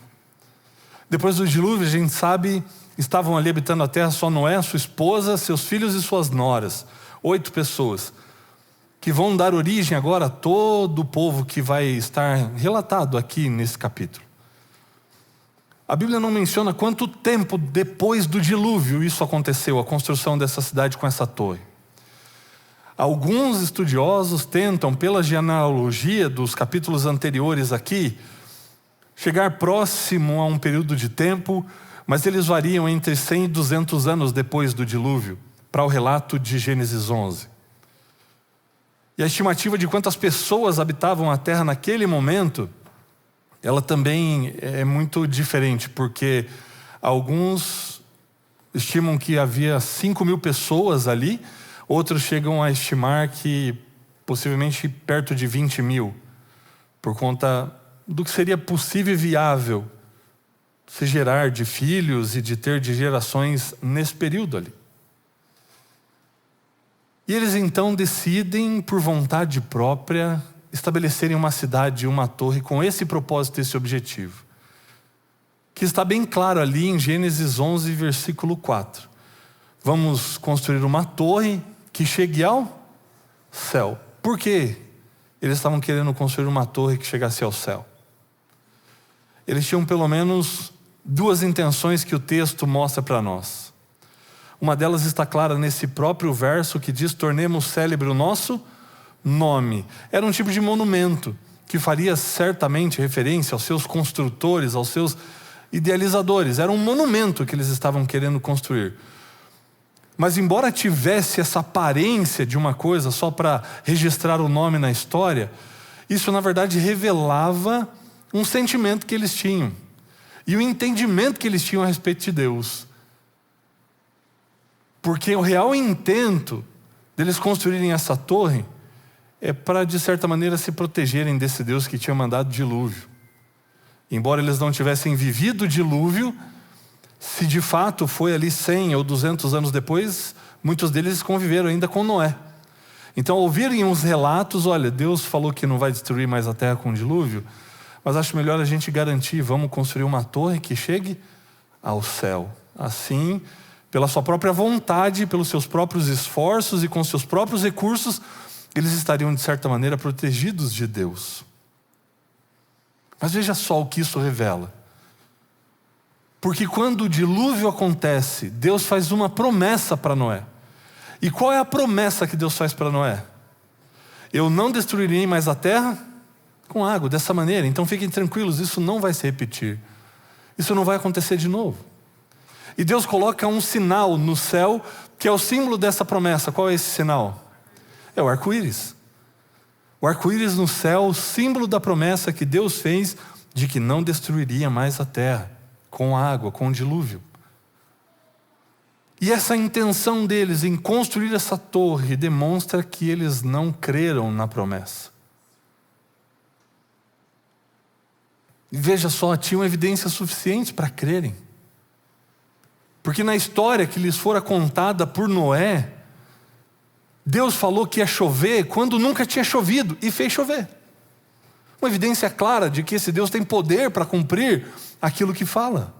Depois do dilúvio, a gente sabe, estavam ali habitando a terra só Noé, sua esposa, seus filhos e suas noras. 8 pessoas, que vão dar origem agora a todo o povo que vai estar relatado aqui nesse capítulo. A Bíblia não menciona quanto tempo depois do dilúvio isso aconteceu, a construção dessa cidade com essa torre. Alguns estudiosos tentam, pela genealogia dos capítulos anteriores aqui, chegar próximo a um período de tempo, mas eles variam entre 100 e 200 anos depois do dilúvio, para o relato de Gênesis 11. E a estimativa de quantas pessoas habitavam a terra naquele momento, ela também é muito diferente, porque alguns estimam que havia 5.000 pessoas ali, outros chegam a estimar que possivelmente perto de 20.000, por conta do que seria possível e viável se gerar de filhos e de ter de gerações nesse período ali. E eles então decidem, por vontade própria, estabelecerem uma cidade e uma torre com esse propósito, esse objetivo, que está bem claro ali em Gênesis 11, versículo 4. Vamos construir uma torre que chegue ao céu. Por quê? Eles estavam querendo construir uma torre que chegasse ao céu. Eles tinham pelo menos 2 intenções que o texto mostra para nós. Uma delas está clara nesse próprio verso que diz: tornemos célebre o nosso nome. Era um tipo de monumento que faria certamente referência aos seus construtores, aos seus idealizadores. Era um monumento que eles estavam querendo construir. Mas embora tivesse essa aparência de uma coisa só para registrar o nome na história, isso na verdade revelava um sentimento que eles tinham e o entendimento que eles tinham a respeito de Deus. Porque o real intento deles construírem essa torre é para, de certa maneira, se protegerem desse Deus que tinha mandado dilúvio. Embora eles não tivessem vivido o dilúvio, se de fato foi ali 100 ou 200 anos depois, muitos deles conviveram ainda com Noé. Então, ao ouvirem os relatos, olha, Deus falou que não vai destruir mais a terra com o dilúvio, mas acho melhor a gente garantir, vamos construir uma torre que chegue ao céu. Assim, pela sua própria vontade, pelos seus próprios esforços e com seus próprios recursos, eles estariam de certa maneira protegidos de Deus. Mas veja só o que isso revela. Porque quando o dilúvio acontece, Deus faz uma promessa para Noé. E qual é a promessa que Deus faz para Noé? Eu não destruirei mais a terra com água, dessa maneira. Então fiquem tranquilos, isso não vai se repetir. Isso não vai acontecer de novo. E Deus coloca um sinal no céu, que é o símbolo dessa promessa. Qual é esse sinal? É o arco-íris. O arco-íris no céu, o símbolo da promessa que Deus fez de que não destruiria mais a terra com água, com o dilúvio. E essa intenção deles em construir essa torre demonstra que eles não creram na promessa. E veja só, tinham evidências suficientes para crerem. Porque na história que lhes fora contada por Noé, Deus falou que ia chover quando nunca tinha chovido, e fez chover. Uma evidência clara de que esse Deus tem poder para cumprir aquilo que fala.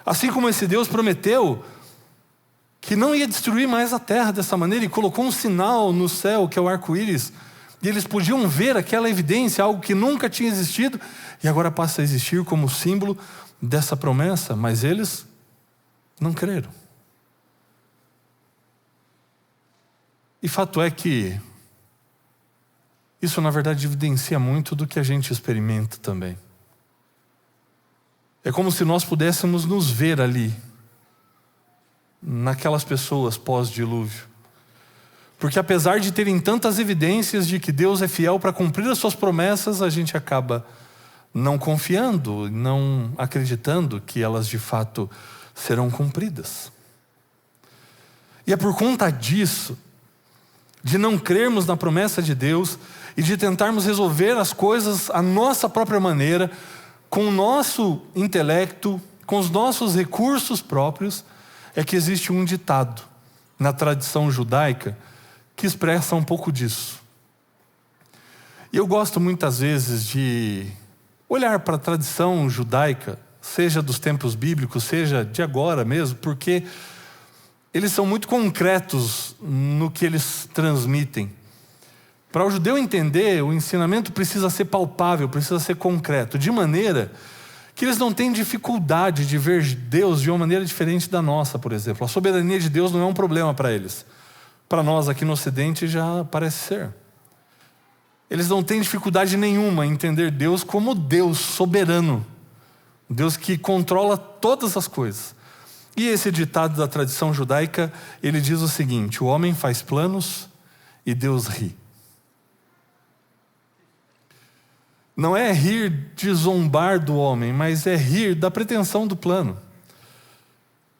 Assim como esse Deus prometeu que não ia destruir mais a terra dessa maneira, e colocou um sinal no céu, que é o arco-íris, e eles podiam ver aquela evidência, algo que nunca tinha existido, e agora passa a existir como símbolo dessa promessa, mas eles não creram. E fato é que isso na verdade evidencia muito do que a gente experimenta também. É como se nós pudéssemos nos ver ali, naquelas pessoas pós-dilúvio. Porque apesar de terem tantas evidências de que Deus é fiel para cumprir as suas promessas, a gente acaba não confiando, não acreditando que elas de fato serão cumpridas. E é por conta disso, de não crermos na promessa de Deus e de tentarmos resolver as coisas à nossa própria maneira, com o nosso intelecto, com os nossos recursos próprios, é que existe um ditado na tradição judaica que expressa um pouco disso. E eu gosto muitas vezes de olhar para a tradição judaica, seja dos tempos bíblicos, seja de agora mesmo, porque eles são muito concretos no que eles transmitem. Para o judeu entender, o ensinamento precisa ser palpável, precisa ser concreto, de maneira que eles não têm dificuldade de ver Deus de uma maneira diferente da nossa, por exemplo. A soberania de Deus não é um problema para eles. Para nós aqui no Ocidente já parece ser. Eles não têm dificuldade nenhuma em entender Deus como Deus soberano. Deus que controla todas as coisas. E esse ditado da tradição judaica, ele diz o seguinte: o homem faz planos e Deus ri. Não é rir de zombar do homem, mas é rir da pretensão do plano.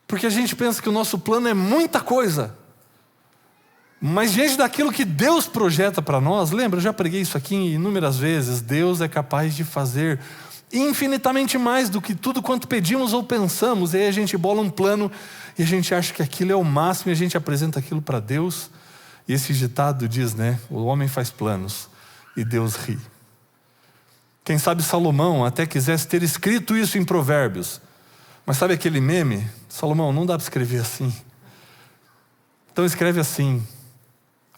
Porque a gente pensa que o nosso plano é muita coisa. Mas diante daquilo que Deus projeta para nós, lembra, eu já preguei isso aqui inúmeras vezes, Deus é capaz de fazer infinitamente mais do que tudo quanto pedimos ou pensamos. E aí a gente bola um plano e a gente acha que aquilo é o máximo e a gente apresenta aquilo para Deus. E esse ditado diz, né? O homem faz planos e Deus ri. Quem sabe Salomão até quisesse ter escrito isso em Provérbios. Mas sabe aquele meme? Salomão, não dá para escrever assim. Então escreve assim.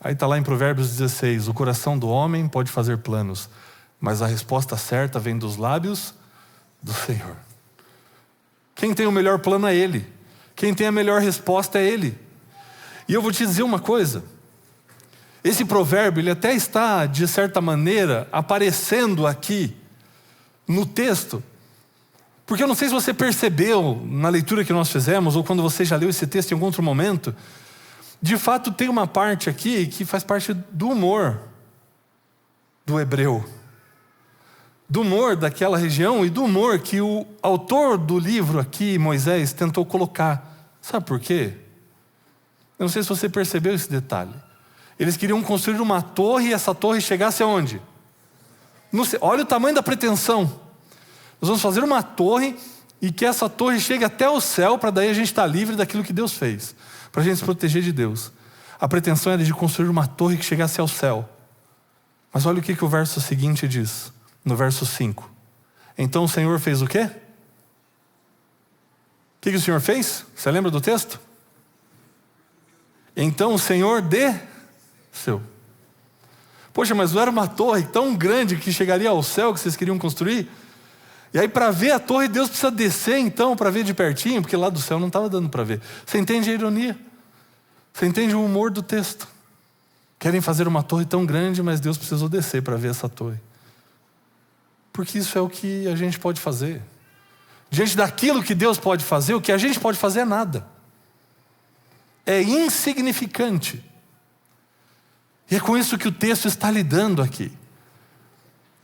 Aí está lá em Provérbios 16, o coração do homem pode fazer planos, mas a resposta certa vem dos lábios do Senhor. Quem tem o melhor plano é Ele. Quem tem a melhor resposta é Ele. E eu vou te dizer uma coisa. Esse provérbio, ele até está, de certa maneira, aparecendo aqui no texto. Porque eu não sei se você percebeu na leitura que nós fizemos, ou quando você já leu esse texto em algum outro momento, de fato tem uma parte aqui que faz parte do humor do hebreu. Do humor daquela região e do humor que o autor do livro aqui, Moisés, tentou colocar. Sabe por quê? Eu não sei se você percebeu esse detalhe. Eles queriam construir uma torre e essa torre chegasse aonde? Olha o tamanho da pretensão. Nós vamos fazer uma torre e que essa torre chegue até o céu para daí a gente estar livre daquilo que Deus fez. Para a gente se proteger de Deus. A pretensão era de construir uma torre que chegasse ao céu. Mas olha o que o verso seguinte diz. No verso 5. Então o Senhor fez o quê? O que o Senhor fez? Você lembra do texto? Então o Senhor desceu. Poxa, mas não era uma torre tão grande que chegaria ao céu que vocês queriam construir? E aí para ver a torre Deus precisa descer então para ver de pertinho, porque lá do céu não estava dando para ver. Você entende a ironia? Você entende o humor do texto? Querem fazer uma torre tão grande, mas Deus precisou descer para ver essa torre. Porque isso é o que a gente pode fazer. Diante daquilo que Deus pode fazer, o que a gente pode fazer é nada. É insignificante. E é com isso que o texto está lidando aqui.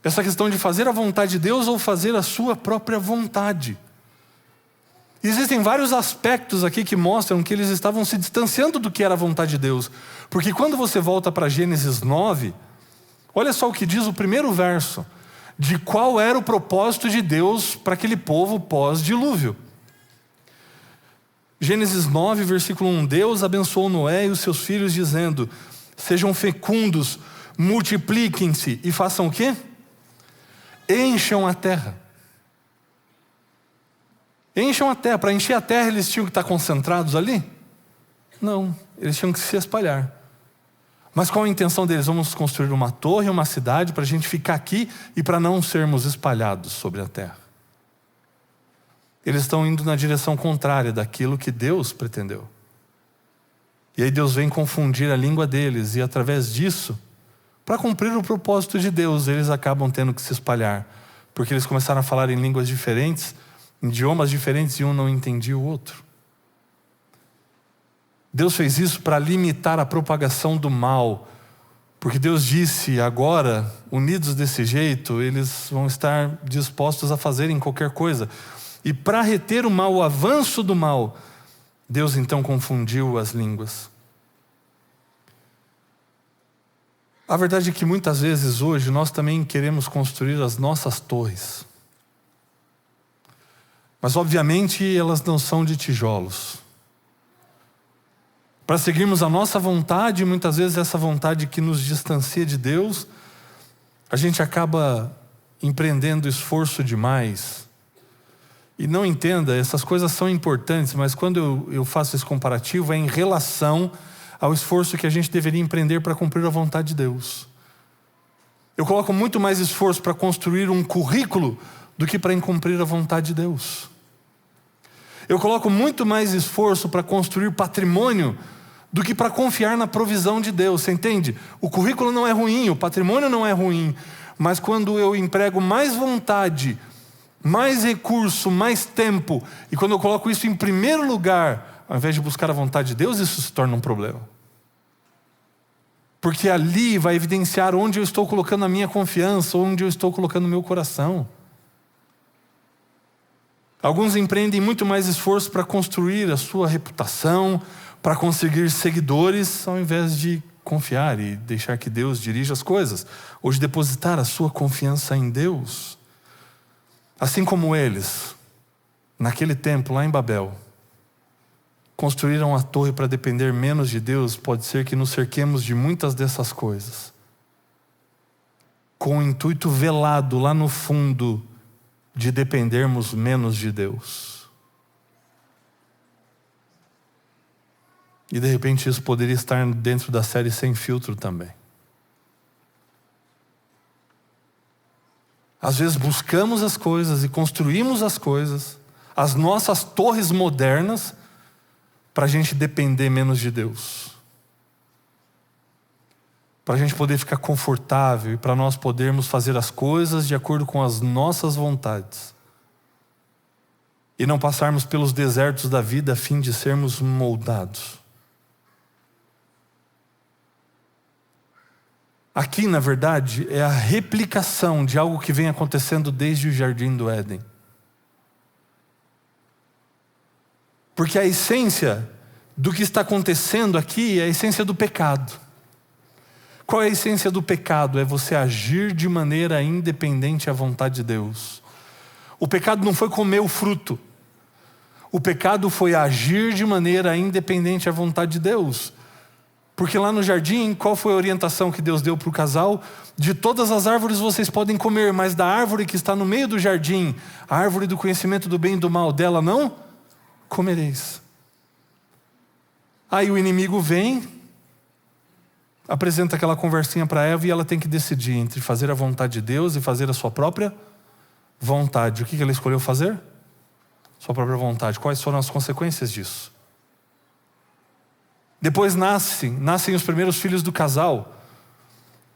Essa questão de fazer a vontade de Deus ou fazer a sua própria vontade. Existem vários aspectos aqui que mostram que eles estavam se distanciando do que era a vontade de Deus. Porque quando você volta para Gênesis 9, olha só o que diz o primeiro verso. De qual era o propósito de Deus para aquele povo pós-dilúvio. Gênesis 9, versículo 1. Deus abençoou Noé e os seus filhos dizendo: sejam fecundos, multipliquem-se e façam o quê? Encham a terra. Encham a terra. Para encher a terra eles tinham que estar concentrados ali? Não, eles tinham que se espalhar. Mas qual a intenção deles? Vamos construir uma torre, uma cidade para a gente ficar aqui e para não sermos espalhados sobre a terra. Eles estão indo na direção contrária daquilo que Deus pretendeu. E aí Deus vem confundir a língua deles e através disso, para cumprir o propósito de Deus, eles acabam tendo que se espalhar. Porque eles começaram a falar em línguas diferentes, em idiomas diferentes e um não entendia o outro. Deus fez isso para limitar a propagação do mal. Porque Deus disse, agora, unidos desse jeito, eles vão estar dispostos a fazerem qualquer coisa. E para reter o mal, o avanço do mal, Deus então confundiu as línguas. A verdade é que muitas vezes hoje nós também queremos construir as nossas torres. Mas obviamente elas não são de tijolos. Para seguirmos a nossa vontade, muitas vezes essa vontade que nos distancia de Deus, a gente acaba empreendendo esforço demais. E não entenda, essas coisas são importantes, mas quando eu faço esse comparativo é em relação ao esforço que a gente deveria empreender para cumprir a vontade de Deus. Eu coloco muito mais esforço para construir um currículo do que para cumprir a vontade de Deus. Eu coloco muito mais esforço para construir patrimônio do que para confiar na provisão de Deus, você entende? O currículo não é ruim, o patrimônio não é ruim, mas quando eu emprego mais vontade, mais recurso, mais tempo, e quando eu coloco isso em primeiro lugar, ao invés de buscar a vontade de Deus, isso se torna um problema. Porque ali vai evidenciar onde eu estou colocando a minha confiança, onde eu estou colocando o meu coração. Alguns empreendem muito mais esforço para construir a sua reputação, para conseguir seguidores, ao invés de confiar e deixar que Deus dirija as coisas, ou de depositar a sua confiança em Deus. Assim como eles, naquele tempo lá em Babel, construíram a torre para depender menos de Deus, pode ser que nos cerquemos de muitas dessas coisas, com o intuito velado lá no fundo de dependermos menos de Deus. E de repente isso poderia estar dentro da série Sem Filtro também. Às vezes buscamos as coisas e construímos as coisas, as nossas torres modernas, para a gente depender menos de Deus. Para a gente poder ficar confortável e para nós podermos fazer as coisas de acordo com as nossas vontades. E não passarmos pelos desertos da vida a fim de sermos moldados. Aqui, na verdade, é a replicação de algo que vem acontecendo desde o Jardim do Éden. Porque a essência do que está acontecendo aqui é a essência do pecado. Qual é a essência do pecado? É você agir de maneira independente à vontade de Deus. O pecado não foi comer o fruto. O pecado foi agir de maneira independente à vontade de Deus. Porque lá no jardim, qual foi a orientação que Deus deu para o casal? De todas as árvores vocês podem comer, mas da árvore que está no meio do jardim, a árvore do conhecimento do bem e do mal, dela não comereis. Aí o inimigo vem, apresenta aquela conversinha para Eva e ela tem que decidir entre fazer a vontade de Deus e fazer a sua própria vontade. O que ela escolheu fazer? Sua própria vontade. Quais foram as consequências disso? Depois nascem os primeiros filhos do casal.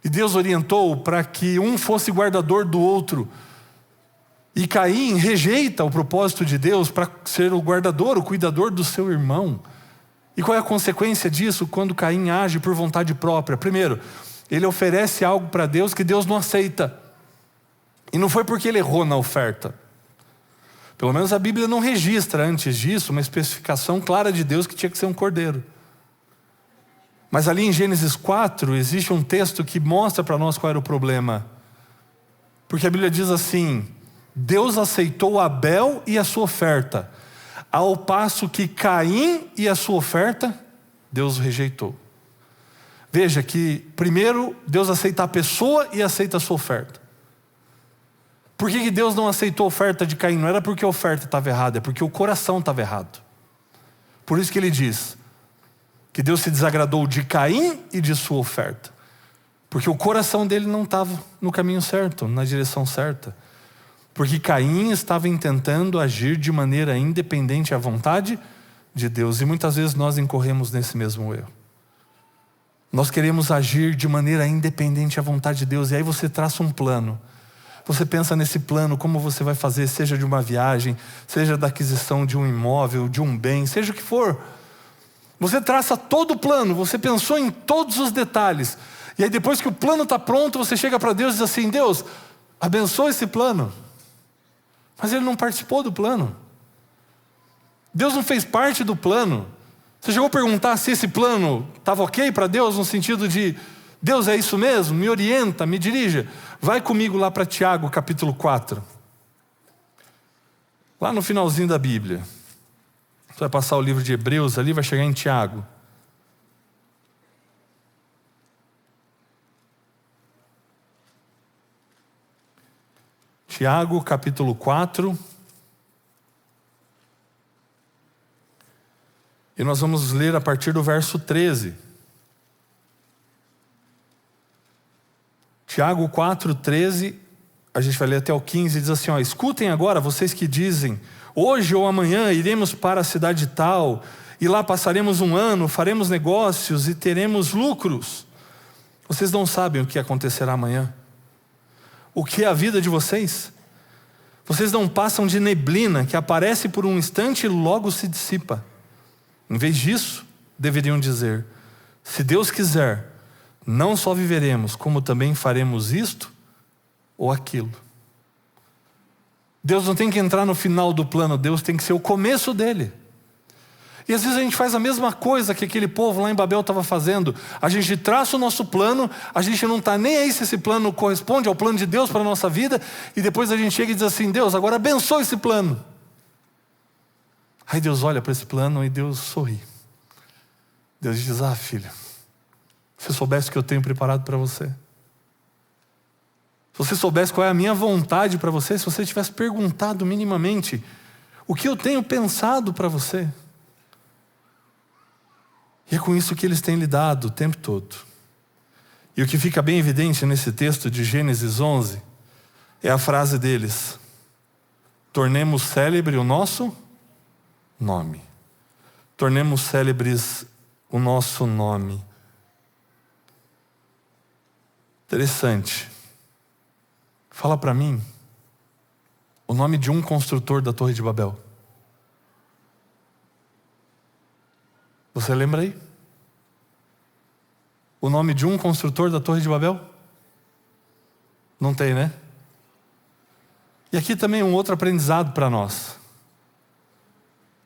E Deus orientou para que um fosse guardador do outro. E Caim rejeita o propósito de Deus para ser o guardador, o cuidador do seu irmão. E qual é a consequência disso quando Caim age por vontade própria? Primeiro, ele oferece algo para Deus que Deus não aceita. E não foi porque ele errou na oferta. Pelo menos a Bíblia não registra antes disso uma especificação clara de Deus que tinha que ser um cordeiro. Mas ali em Gênesis 4 existe um texto que mostra para nós qual era o problema. Porque a Bíblia diz assim: Deus aceitou Abel e a sua oferta, ao passo que Caim e a sua oferta, Deus rejeitou. Veja que primeiro Deus aceita a pessoa e aceita a sua oferta. Por que Deus não aceitou a oferta de Caim? Não era porque a oferta estava errada, é porque o coração estava errado. Por isso que ele diz que Deus se desagradou de Caim e de sua oferta. Porque o coração dele não estava no caminho certo, na direção certa. Porque Caim estava intentando agir de maneira independente à vontade de Deus. E muitas vezes nós incorremos nesse mesmo erro. Nós queremos agir de maneira independente à vontade de Deus. E aí você traça um plano. Você pensa nesse plano, como você vai fazer, seja de uma viagem, seja da aquisição de um imóvel, de um bem, seja o que for. Você traça todo o plano, você pensou em todos os detalhes. E aí depois que o plano está pronto, você chega para Deus e diz assim: Deus, abençoa esse plano. Mas ele não participou do plano. Deus não fez parte do plano. Você chegou a perguntar se esse plano estava ok para Deus, no sentido de: Deus, é isso mesmo? Me orienta, me dirija. Vai comigo lá para Tiago, capítulo 4. Lá no finalzinho da Bíblia. Você vai passar o livro de Hebreus ali, vai chegar em Tiago. Tiago, capítulo 4. E nós vamos ler a partir do verso 13. Tiago 4, 13, a gente vai ler até o 15, diz assim: escutem agora, vocês que dizem: hoje ou amanhã iremos para a cidade tal, e lá passaremos um ano, faremos negócios e teremos lucros. Vocês não sabem o que acontecerá amanhã. O que é a vida de vocês? Vocês não passam de neblina que aparece por um instante e logo se dissipa. Em vez disso, deveriam dizer: se Deus quiser, não só viveremos, como também faremos isto ou aquilo. Deus não tem que entrar no final do plano, Deus tem que ser o começo dele. E às vezes a gente faz a mesma coisa que aquele povo lá em Babel estava fazendo. A gente traça o nosso plano, a gente não está nem aí se esse plano corresponde ao plano de Deus para a nossa vida, e depois a gente chega e diz assim: Deus, agora abençoa esse plano. Aí Deus olha para esse plano e Deus sorri. Deus diz: ah, filho, se você soubesse o que eu tenho preparado para você, se você soubesse qual é a minha vontade para você, se você tivesse perguntado minimamente o que eu tenho pensado para você. E é com isso que eles têm lidado o tempo todo. E o que fica bem evidente nesse texto de Gênesis 11 é a frase deles: tornemos célebre o nosso nome. Tornemos célebres o nosso nome. Interessante. Fala para mim o nome de um construtor da Torre de Babel. Você lembra aí? O nome de um construtor da Torre de Babel? Não tem, né? E aqui também um outro aprendizado para nós.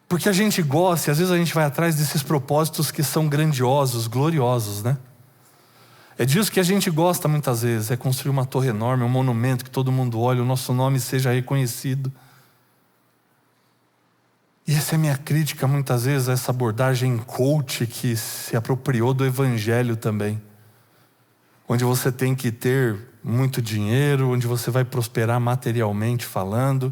Porque a gente gosta, e às vezes a gente vai atrás desses propósitos que são grandiosos, gloriosos, né? É disso que a gente gosta muitas vezes, é construir uma torre enorme, um monumento que todo mundo olhe, o nosso nome seja reconhecido. E essa é a minha crítica muitas vezes a essa abordagem coach que se apropriou do evangelho também. Onde você tem que ter muito dinheiro, onde você vai prosperar materialmente falando.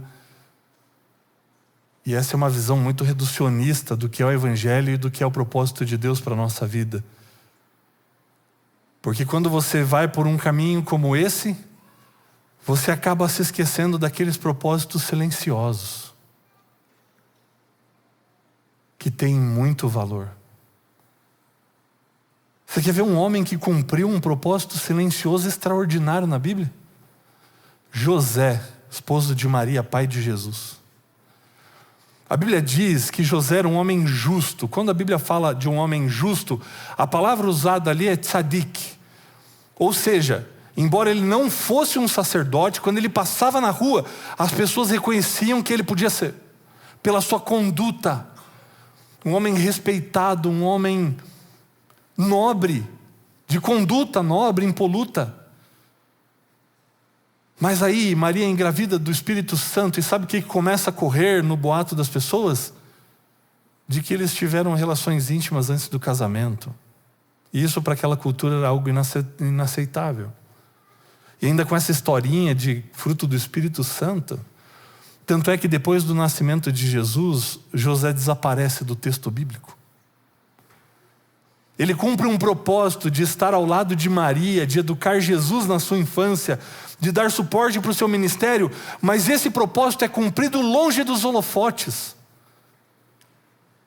E essa é uma visão muito reducionista do que é o evangelho e do que é o propósito de Deus para a nossa vida. Porque quando você vai por um caminho como esse, você acaba se esquecendo daqueles propósitos silenciosos, que tem muito valor. Você quer ver um homem que cumpriu um propósito silencioso extraordinário na Bíblia? José, esposo de Maria, pai de Jesus. A Bíblia diz que José era um homem justo. Quando a Bíblia fala de um homem justo, a palavra usada ali é tzadik. Ou seja, embora ele não fosse um sacerdote, quando ele passava na rua, as pessoas reconheciam que ele podia ser, pela sua conduta. Um homem respeitado, um homem nobre, de conduta nobre, impoluta. Mas aí Maria engravida do Espírito Santo, e sabe o que começa a correr no boato das pessoas? De que eles tiveram relações íntimas antes do casamento. E isso para aquela cultura era algo inaceitável. E ainda com essa historinha de fruto do Espírito Santo. Tanto é que depois do nascimento de Jesus, José desaparece do texto bíblico. Ele cumpre um propósito de estar ao lado de Maria, de educar Jesus na sua infância, de dar suporte para o seu ministério, mas esse propósito é cumprido longe dos holofotes.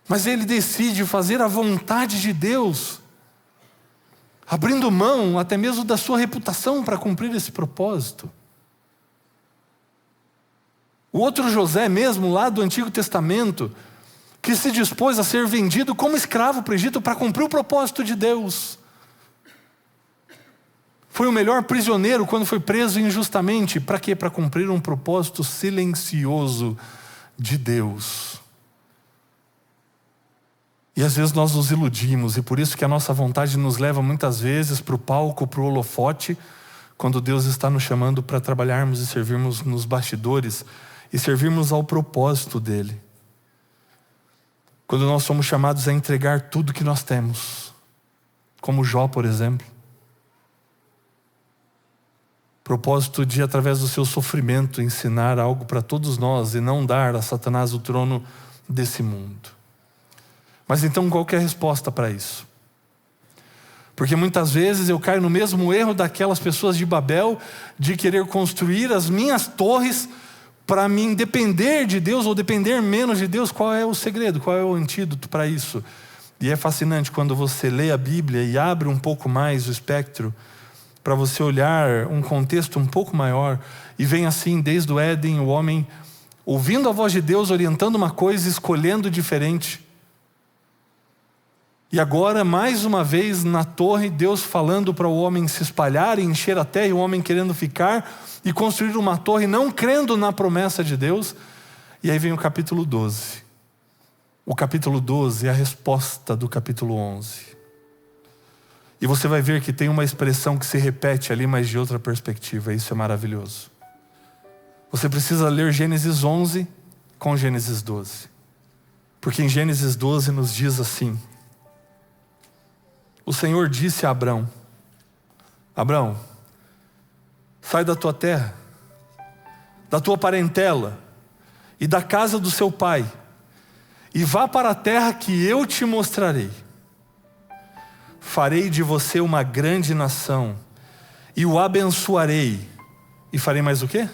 Mas ele decide fazer a vontade de Deus, abrindo mão até mesmo da sua reputação para cumprir esse propósito. O outro José mesmo, lá do Antigo Testamento, que se dispôs a ser vendido como escravo para o Egito para cumprir o propósito de Deus. Foi o melhor prisioneiro quando foi preso injustamente. Para quê? Para cumprir um propósito silencioso de Deus. E às vezes nós nos iludimos, e por isso que a nossa vontade nos leva muitas vezes para o palco, para o holofote, quando Deus está nos chamando para trabalharmos e servirmos nos bastidores e servirmos ao propósito dele. Quando nós somos chamados a entregar tudo que nós temos, como Jó, por exemplo. Propósito de, através do seu sofrimento, ensinar algo para todos nós e não dar a Satanás o trono desse mundo. Mas então qual que é a resposta para isso? Porque muitas vezes eu caio no mesmo erro daquelas pessoas de Babel, de querer construir as minhas torres para mim depender de Deus ou depender menos de Deus. Qual é o segredo? Qual é o antídoto para isso? E é fascinante quando você lê a Bíblia e abre um pouco mais o espectro, para você olhar um contexto um pouco maior, e vem assim, desde o Éden, o homem ouvindo a voz de Deus, orientando uma coisa, escolhendo diferente. E agora, mais uma vez, na torre, Deus falando para o homem se espalhar e encher a terra, e o homem querendo ficar e construir uma torre, não crendo na promessa de Deus. E aí vem o capítulo 12. O capítulo 12 é a resposta do capítulo 11. E você vai ver que tem uma expressão que se repete ali, mas de outra perspectiva. Isso é maravilhoso. Você precisa ler Gênesis 11 com Gênesis 12. Porque em Gênesis 12 nos diz assim: o Senhor disse a Abrão: Abrão, sai da tua terra, da tua parentela e da casa do seu pai, e vá para a terra que eu te mostrarei. Farei de você uma grande nação, e o abençoarei. E farei mais o quê?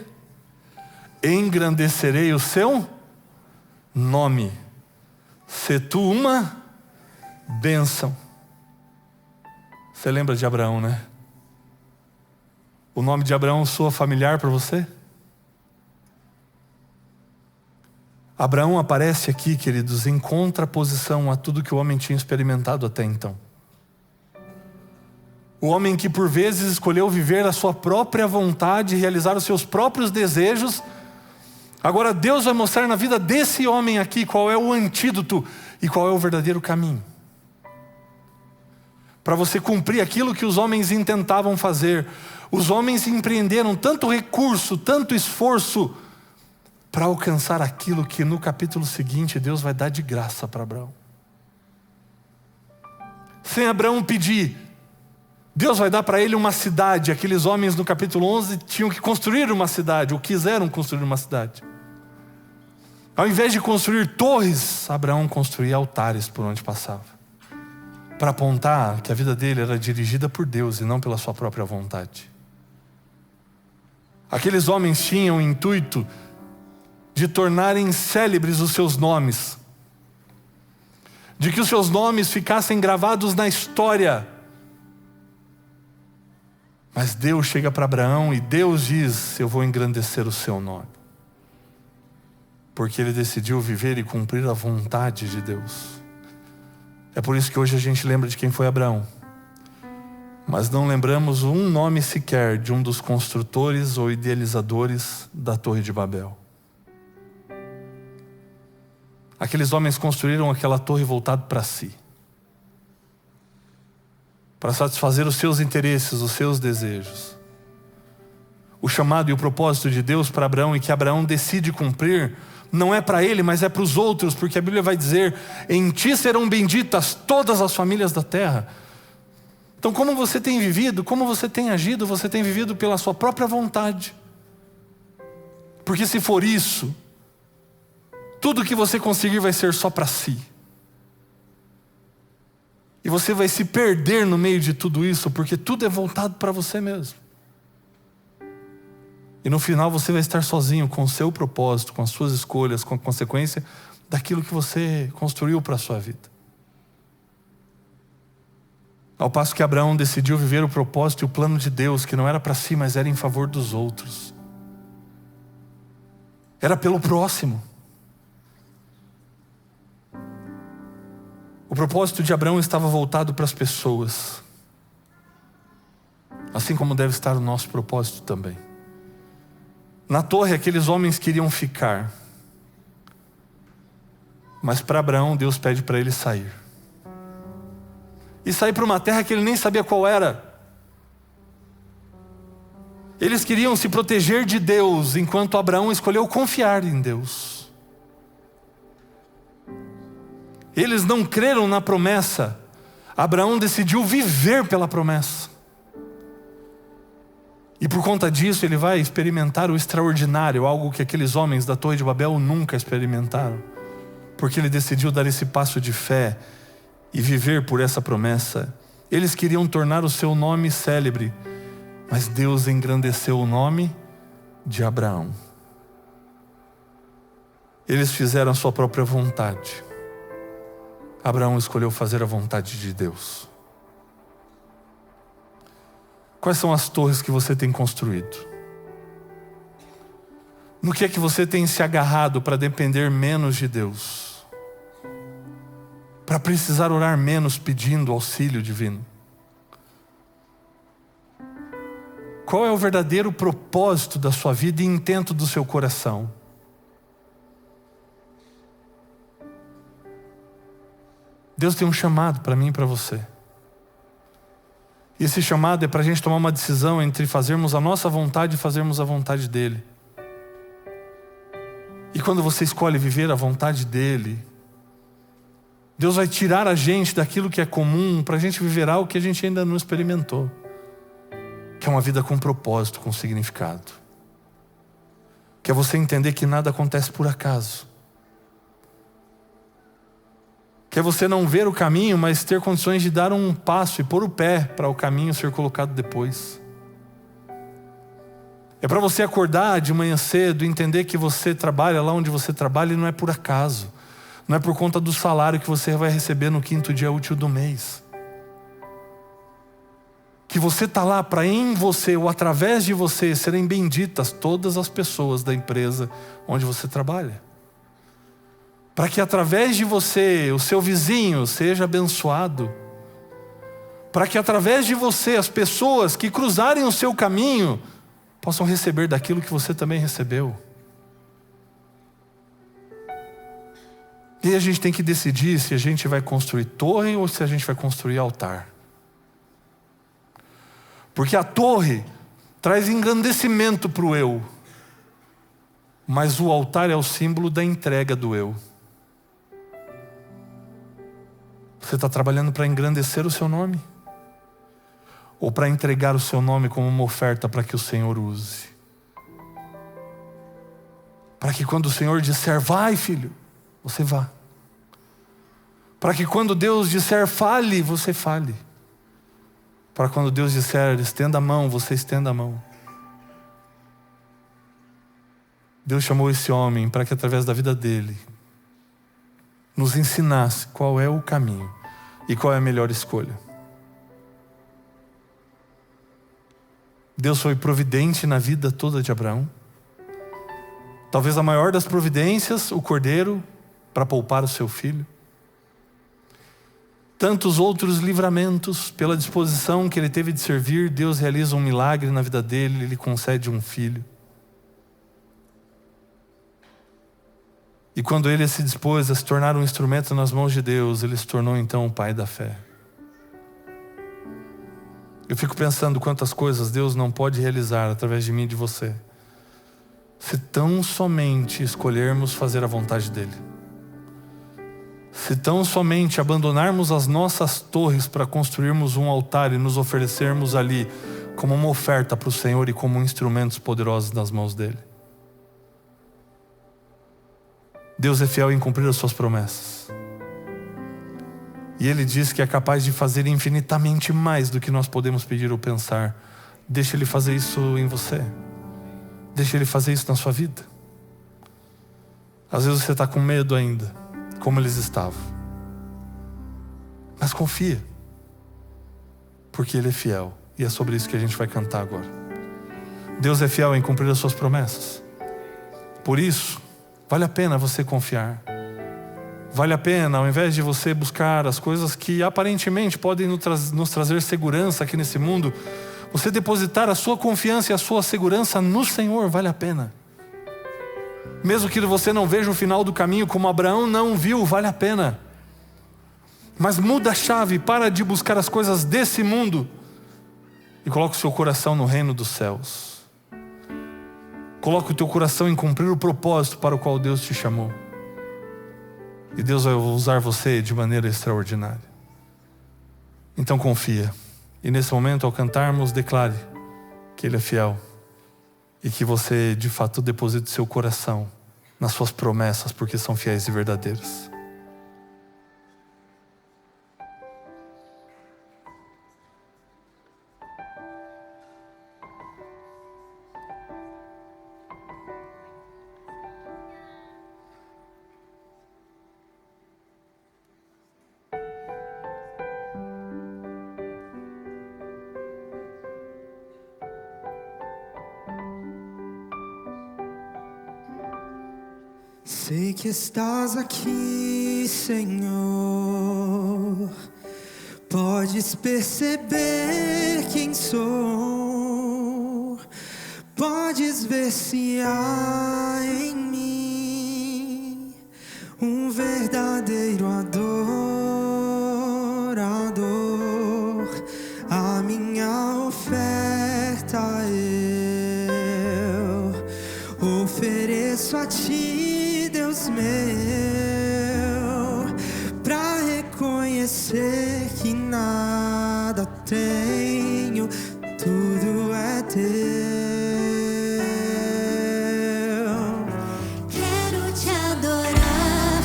Engrandecerei o seu nome. Se tu uma bênção. Você lembra de Abraão, né? O nome de Abraão soa familiar para você? Abraão aparece aqui, queridos, em contraposição a tudo que o homem tinha experimentado até então. O homem que por vezes escolheu viver a sua própria vontade, realizar os seus próprios desejos. Agora Deus vai mostrar na vida desse homem aqui qual é o antídoto e qual é o verdadeiro caminho. Para você cumprir aquilo que os homens intentavam fazer. Os homens empreenderam tanto recurso, tanto esforço, para alcançar aquilo que no capítulo seguinte Deus vai dar de graça para Abraão. Sem Abraão pedir, Deus vai dar para ele uma cidade. Aqueles homens no capítulo 11 tinham que construir uma cidade, ou quiseram construir uma cidade. Ao invés de construir torres, Abraão construía altares por onde passava, para apontar que a vida dele era dirigida por Deus e não pela sua própria vontade. Aqueles homens tinham o intuito de tornarem célebres os seus nomes, de que os seus nomes ficassem gravados na história. Mas Deus chega para Abraão e Deus diz: eu vou engrandecer o seu nome. Porque ele decidiu viver e cumprir a vontade de Deus. É por isso que hoje a gente lembra de quem foi Abraão, mas não lembramos um nome sequer de um dos construtores ou idealizadores da Torre de Babel. Aqueles homens construíram aquela torre voltada para si, para satisfazer os seus interesses, os seus desejos. O chamado e o propósito de Deus para Abraão, e que Abraão decide cumprir, não é para ele, mas é para os outros, porque a Bíblia vai dizer: em ti serão benditas todas as famílias da terra. Então, como você tem vivido, como você tem agido, você tem vivido pela sua própria vontade. Porque se for isso, tudo que você conseguir vai ser só para si. E você vai se perder no meio de tudo isso, porque tudo é voltado para você mesmo. E no final você vai estar sozinho com o seu propósito, com as suas escolhas, com a consequência daquilo que você construiu para a sua vida. Ao passo que Abraão decidiu viver o propósito e o plano de Deus, que não era para si, mas era em favor dos outros. Era pelo próximo. O propósito de Abraão estava voltado para as pessoas, assim como deve estar o nosso propósito também. Na torre, aqueles homens queriam ficar, mas para Abraão, Deus pede para ele sair. E sair para uma terra que ele nem sabia qual era. Eles queriam se proteger de Deus, enquanto Abraão escolheu confiar em Deus. Eles não creram na promessa. Abraão decidiu viver pela promessa. E por conta disso ele vai experimentar o extraordinário, algo que aqueles homens da Torre de Babel nunca experimentaram. Porque ele decidiu dar esse passo de fé e viver por essa promessa. Eles queriam tornar o seu nome célebre, mas Deus engrandeceu o nome de Abraão. Eles fizeram a sua própria vontade. Abraão escolheu fazer a vontade de Deus. Quais são as torres que você tem construído? No que é que você tem se agarrado para depender menos de Deus? Para precisar orar menos pedindo auxílio divino? Qual é o verdadeiro propósito da sua vida e intento do seu coração? Deus tem um chamado para mim e para você. E esse chamado é para a gente tomar uma decisão entre fazermos a nossa vontade e fazermos a vontade dEle. E quando você escolhe viver a vontade dEle, Deus vai tirar a gente daquilo que é comum para a gente viver algo que a gente ainda não experimentou. Que é uma vida com propósito, com significado. Que é você entender que nada acontece por acaso. Que é você não ver o caminho, mas ter condições de dar um passo e pôr o pé para o caminho ser colocado depois. É para você acordar de manhã cedo e entender que você trabalha lá onde você trabalha e não é por acaso. Não é por conta do salário que você vai receber no 5º dia útil do mês. Que você está lá para em você ou através de você serem benditas todas as pessoas da empresa onde você trabalha. Para que através de você, o seu vizinho seja abençoado. Para que através de você, as pessoas que cruzarem o seu caminho possam receber daquilo que você também recebeu. E a gente tem que decidir se a gente vai construir torre ou se a gente vai construir altar. Porque a torre traz engrandecimento para o eu. Mas o altar é o símbolo da entrega do eu. Você está trabalhando para engrandecer o seu nome? Ou para entregar o seu nome como uma oferta para que o Senhor use? Para que quando o Senhor disser, vai filho, você vá. Para que quando Deus disser, fale, você fale. Para quando Deus disser, estenda a mão, você estenda a mão. Deus chamou esse homem para que através da vida dele nos ensinasse qual é o caminho e qual é a melhor escolha. Deus foi providente na vida toda de Abraão. Talvez a maior das providências, o cordeiro, para poupar o seu filho. Tantos outros livramentos, pela disposição que ele teve de servir, Deus realiza um milagre na vida dele, ele concede um filho. E quando ele se dispôs a se tornar um instrumento nas mãos de Deus, ele se tornou então o pai da fé. Eu fico pensando quantas coisas Deus não pode realizar através de mim e de você, se tão somente escolhermos fazer a vontade dele. Se tão somente abandonarmos as nossas torres para construirmos um altar e nos oferecermos ali como uma oferta para o Senhor e como instrumentos poderosos nas mãos dele. Deus é fiel em cumprir as suas promessas. E Ele diz que é capaz de fazer infinitamente mais do que nós podemos pedir ou pensar. Deixa Ele fazer isso em você. Deixa Ele fazer isso na sua vida. Às vezes você está com medo ainda, como eles estavam. Mas confia, porque Ele é fiel. E é sobre isso que a gente vai cantar agora. Deus é fiel em cumprir as suas promessas. Por isso, vale a pena você confiar. Vale a pena, ao invés de você buscar as coisas que aparentemente podem nos trazer segurança aqui nesse mundo, você depositar a sua confiança e a sua segurança no Senhor, vale a pena. Mesmo que você não veja o final do caminho como Abraão não viu, vale a pena. Mas muda a chave, para de buscar as coisas desse mundo e coloca o seu coração no reino dos céus. Coloca o teu coração em cumprir o propósito para o qual Deus te chamou. E Deus vai usar você de maneira extraordinária. Então confia. E nesse momento, ao cantarmos, declare que Ele é fiel. E que você, de fato, deposite seu coração nas suas promessas, porque são fiéis e verdadeiras. Sei que estás aqui, Senhor. Podes perceber quem sou. Podes ver se há em mim um verdadeiro adorador. A minha oferta eu ofereço a ti, Deus meu, pra reconhecer que nada tenho, tudo é teu. Quero te adorar,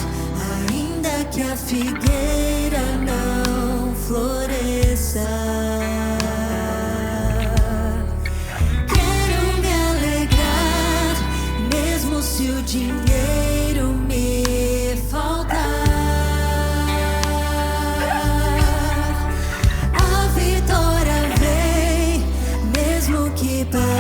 ainda que a figueira não floresça. Quero me alegrar, mesmo se o dinheiro me faltar. A vitória vem, mesmo que pareça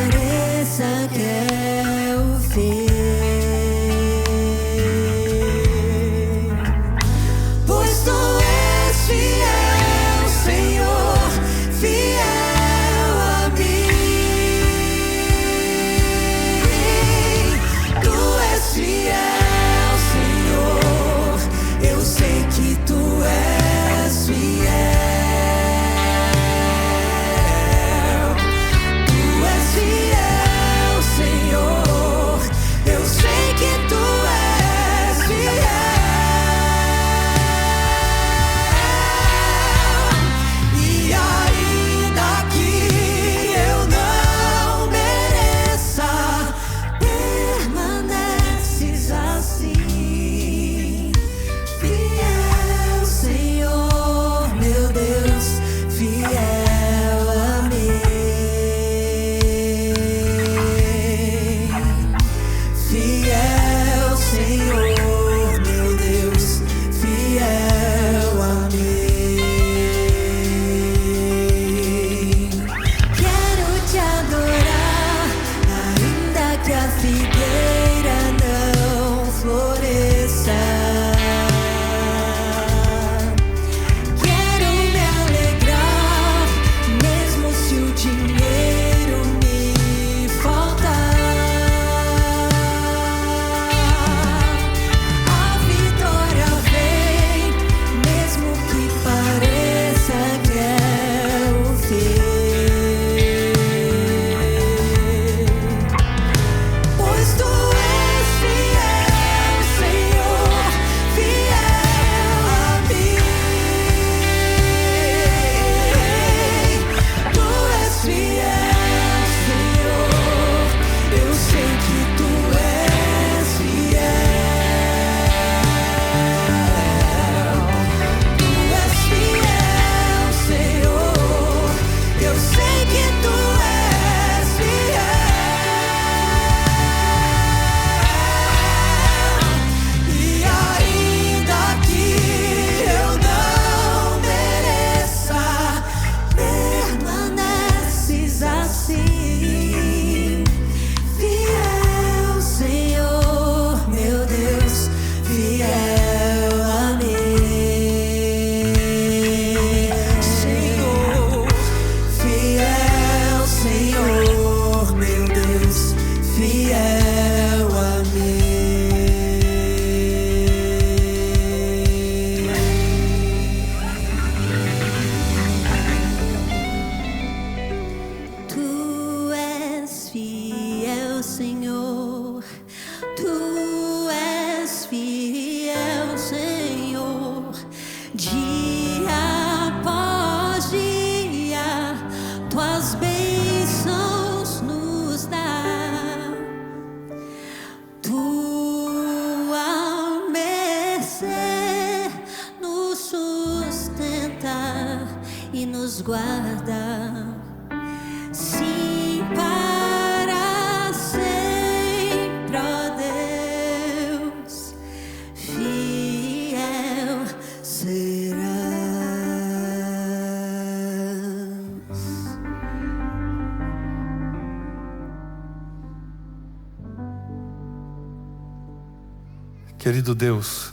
Querido Deus,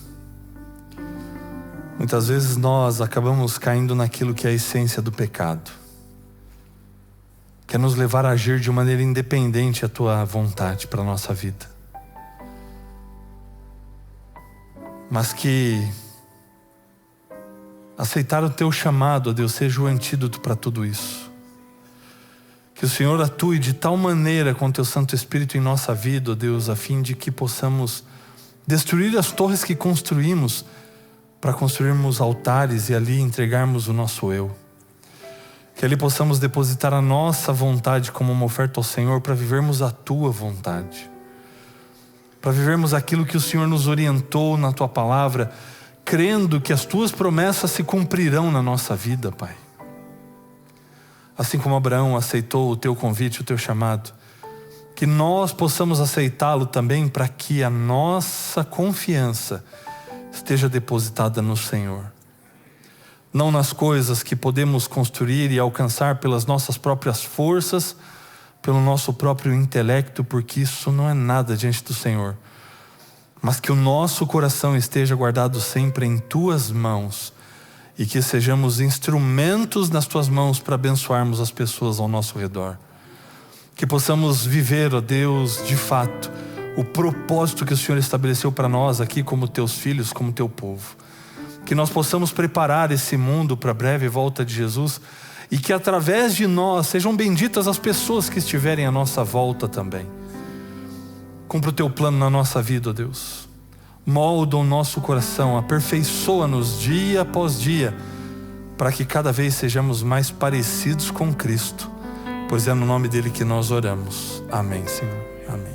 muitas vezes nós acabamos caindo naquilo que é a essência do pecado, que é nos levar a agir de maneira independente da Tua vontade para a nossa vida. Mas que aceitar o Teu chamado, ó Deus, seja o antídoto para tudo isso. Que o Senhor atue de tal maneira com o Teu Santo Espírito em nossa vida, ó Deus, a fim de que possamos destruir as torres que construímos para construirmos altares e ali entregarmos o nosso eu. Que ali possamos depositar a nossa vontade como uma oferta ao Senhor para vivermos a Tua vontade. Para vivermos aquilo que o Senhor nos orientou na Tua palavra, crendo que as Tuas promessas se cumprirão na nossa vida, Pai. Assim como Abraão aceitou o Teu convite, o Teu chamado, que nós possamos aceitá-lo também para que a nossa confiança esteja depositada no Senhor. Não nas coisas que podemos construir e alcançar pelas nossas próprias forças, pelo nosso próprio intelecto, porque isso não é nada diante do Senhor. Mas que o nosso coração esteja guardado sempre em Tuas mãos e que sejamos instrumentos nas Tuas mãos para abençoarmos as pessoas ao nosso redor. Que possamos viver, ó Deus, de fato, o propósito que o Senhor estabeleceu para nós aqui como Teus filhos, como Teu povo. Que nós possamos preparar esse mundo para a breve volta de Jesus e que através de nós sejam benditas as pessoas que estiverem à nossa volta também. Cumpra o Teu plano na nossa vida, ó Deus. Molda o nosso coração, aperfeiçoa-nos dia após dia, para que cada vez sejamos mais parecidos com Cristo. Pois é no nome dele que nós oramos. Amém, Senhor. Amém.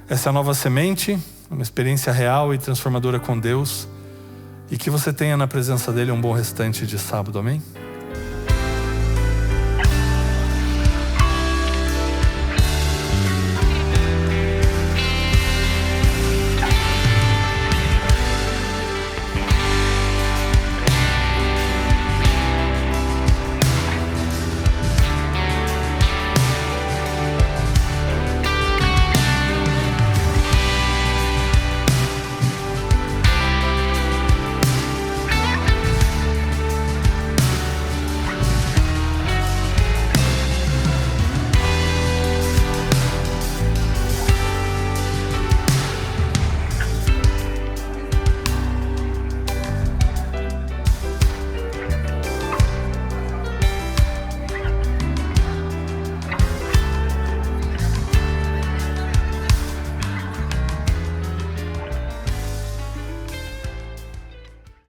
Essa é a Nova Semente, uma experiência real e transformadora com Deus. E que você tenha na presença dele um bom restante de sábado. Amém?